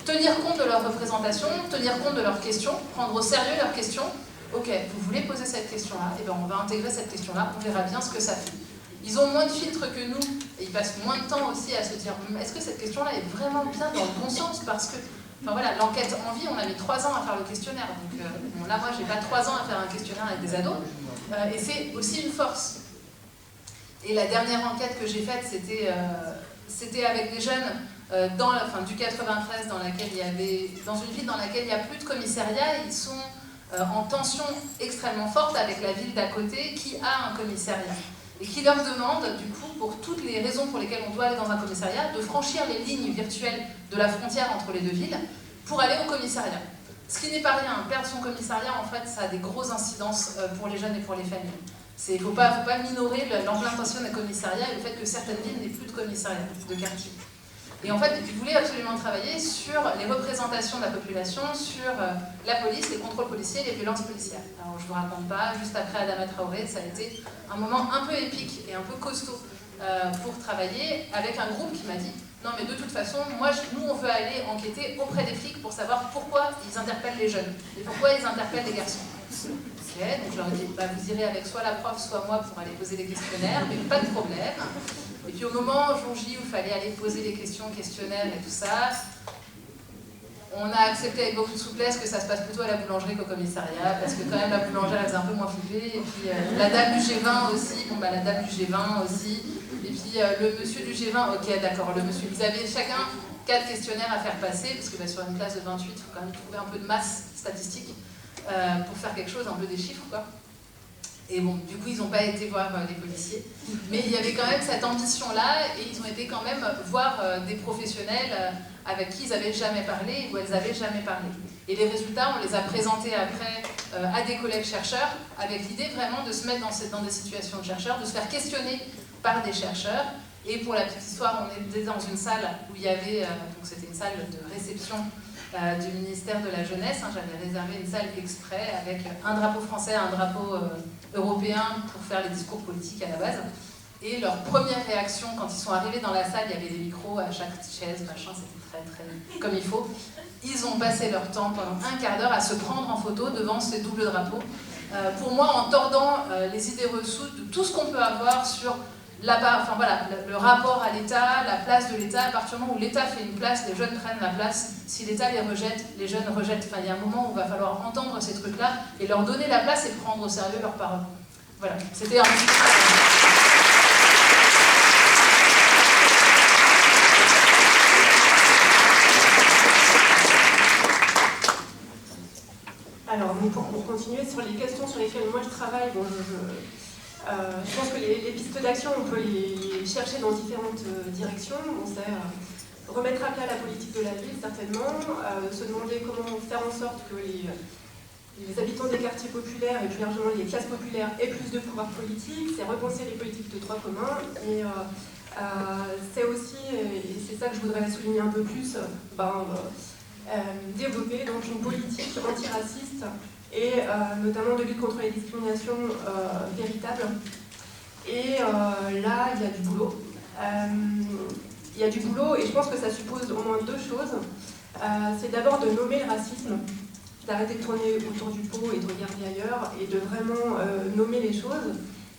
tenir compte de leurs représentations, tenir compte de leurs questions, prendre au sérieux leurs questions. Ok, vous voulez poser cette question-là, et bien on va intégrer cette question-là, on verra bien ce que ça fait. Ils ont moins de filtres que nous, et ils passent moins de temps aussi à se dire est-ce que cette question-là est vraiment bien dans le bon sens? Parce que, enfin voilà, l'enquête envie, on a mis 3 ans à faire le questionnaire. Donc bon, là, moi, j'ai pas 3 ans à faire un questionnaire avec des ados. Et c'est aussi une force. Et la dernière enquête que j'ai faite, c'était avec des jeunes du 93, dans une ville dans laquelle il n'y a plus de commissariat. Ils sont en tension extrêmement forte avec la ville d'à côté qui a un commissariat. Et qui leur demande, du coup, pour toutes les raisons pour lesquelles on doit aller dans un commissariat, de franchir les lignes virtuelles de la frontière entre les 2 villes pour aller au commissariat. Ce qui n'est pas rien, perdre son commissariat, en fait, ça a des grosses incidences pour les jeunes et pour les familles. Il ne faut pas minorer l'implantation des commissariats et le fait que certaines villes n'aient plus de commissariat, de quartier. Et en fait, ils voulaient absolument travailler sur les représentations de la population, sur la police, les contrôles policiers et les violences policières. Alors je ne vous raconte pas, juste après Adama Traoré, ça a été un moment un peu épique et un peu costaud pour travailler avec un groupe qui m'a dit non mais de toute façon, nous on veut aller enquêter auprès des flics pour savoir pourquoi ils interpellent les jeunes et pourquoi ils interpellent les garçons. Ok, donc je leur ai dit vous irez avec soit la prof, soit moi pour aller poser des questionnaires, mais pas de problème. Et puis au moment jour J où il fallait aller poser les questions, questionnaires et tout ça, on a accepté avec beaucoup de souplesse que ça se passe plutôt à la boulangerie qu'au commissariat, parce que quand même la boulangère elle faisait un peu moins flipper, et puis la dame du G20 aussi, la dame du G20 aussi, et puis le monsieur du G20, ok d'accord, le monsieur, ils avaient chacun 4 questionnaires à faire passer, parce que sur une classe de 28, il faut quand même trouver un peu de masse statistique pour faire quelque chose, un peu des chiffres quoi. Et bon, du coup, ils n'ont pas été voir les policiers. Mais il y avait quand même cette ambition-là, et ils ont été quand même voir des professionnels avec qui ils n'avaient jamais parlé, ou elles n'avaient jamais parlé. Et les résultats, on les a présentés après à des collègues chercheurs, avec l'idée vraiment de se mettre dans des situations de chercheurs, de se faire questionner par des chercheurs. Et pour la petite histoire, on était dans une salle où il y avait, donc c'était une salle de réception du ministère de la Jeunesse. J'avais réservé une salle exprès avec un drapeau français, un drapeau européen pour faire les discours politiques à la base. Et leur première réaction, quand ils sont arrivés dans la salle, il y avait des micros à chaque chaise, machin, c'était très très comme il faut. Ils ont passé leur temps pendant un quart d'heure à se prendre en photo devant ces doubles drapeaux. Pour moi, en tordant les idées reçues de tout ce qu'on peut avoir sur le rapport à l'État, la place de l'État. À partir du moment où l'État fait une place, les jeunes prennent la place. Si l'État les rejette, les jeunes rejettent. Il y a un moment où il va falloir entendre ces trucs-là et leur donner la place et prendre au sérieux leurs paroles. Voilà, c'était un petit peu... Alors, pour continuer sur les questions sur lesquelles moi je travaille, je pense que les pistes d'action, on peut les chercher dans différentes directions. On sait remettre à plat la politique de la ville, certainement, se demander comment faire en sorte que les habitants des quartiers populaires et plus largement les classes populaires aient plus de pouvoir politique, c'est repenser les politiques de droit commun. Et c'est aussi, et c'est ça que je voudrais souligner un peu plus, développer donc une politique antiraciste et notamment de lutte contre les discriminations véritables. Et là, il y a du boulot. Il y a du boulot et je pense que ça suppose au moins 2 choses. C'est d'abord de nommer le racisme, d'arrêter de tourner autour du pot et de regarder ailleurs et de vraiment nommer les choses.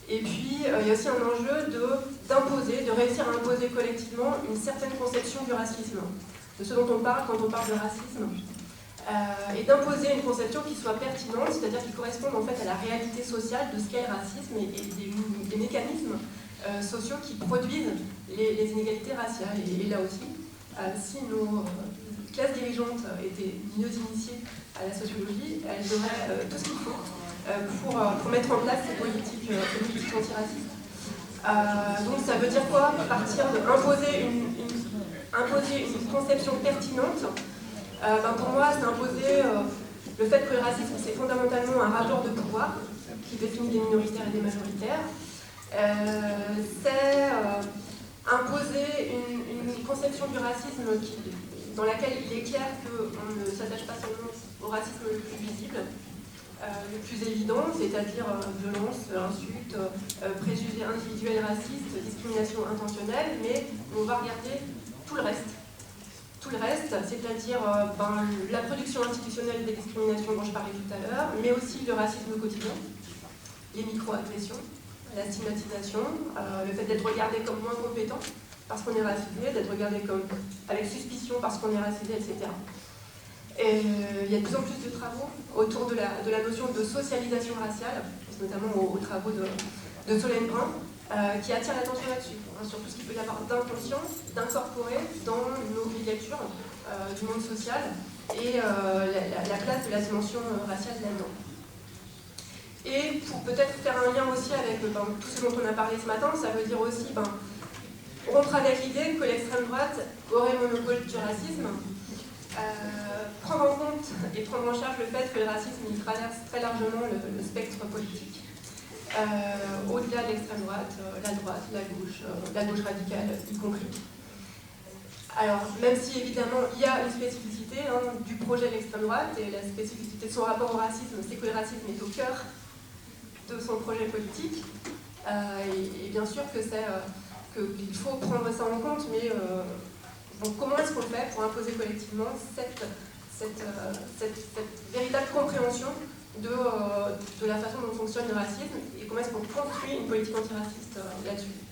Et puis, il y a aussi un enjeu de réussir à imposer collectivement une certaine conception du racisme, de ce dont on parle quand on parle de racisme. Et d'imposer une conception qui soit pertinente, c'est-à-dire qui corresponde en fait à la réalité sociale de ce qu'est le racisme et des mécanismes sociaux qui produisent les inégalités raciales. Et là aussi, si nos classes dirigeantes étaient mieux initiées à la sociologie, elles auraient tout ce qu'il faut pour mettre en place ces politiques antiracistes. Donc ça veut dire quoi? Partir d'imposer imposer une conception pertinente. Pour moi, c'est imposer le fait que le racisme, c'est fondamentalement un rapport de pouvoir qui définit des minoritaires et des majoritaires. C'est imposer une conception du racisme dans laquelle il est clair qu'on ne s'attache pas seulement au racisme le plus visible, le plus évident, c'est-à-dire violence, insultes, préjugés individuels racistes, discrimination intentionnelle, mais on va regarder tout le reste. Tout le reste, c'est-à-dire la production institutionnelle des discriminations dont je parlais tout à l'heure, mais aussi le racisme au quotidien, les micro-agressions, la stigmatisation, le fait d'être regardé comme moins compétent parce qu'on est racisé, d'être regardé comme avec suspicion parce qu'on est racisé, etc. Et il y a de plus en plus de travaux autour de la notion de socialisation raciale, notamment aux travaux de Solène Brun, qui attirent l'attention là-dessus, sur tout ce qu'il peut y avoir d'inconscient, d'incorporé dans nos lectures du monde social et la place de la dimension raciale là-dedans. Et pour peut-être faire un lien aussi avec tout ce dont on a parlé ce matin, ça veut dire aussi rompre avec l'idée que l'extrême droite aurait le monopole du racisme, prendre en compte et prendre en charge le fait que le racisme il traverse très largement le spectre politique. Au-delà de l'extrême droite, la gauche radicale y compris. Alors, même si évidemment il y a une spécificité du projet de l'extrême droite, et la spécificité de son rapport au racisme, c'est que le racisme est au cœur de son projet politique, et bien sûr que qu'il faut prendre ça en compte, mais donc comment est-ce qu'on fait pour imposer collectivement cette véritable compréhension de la façon dont fonctionne le racisme et comment est-ce qu'on construit une politique antiraciste là-dessus.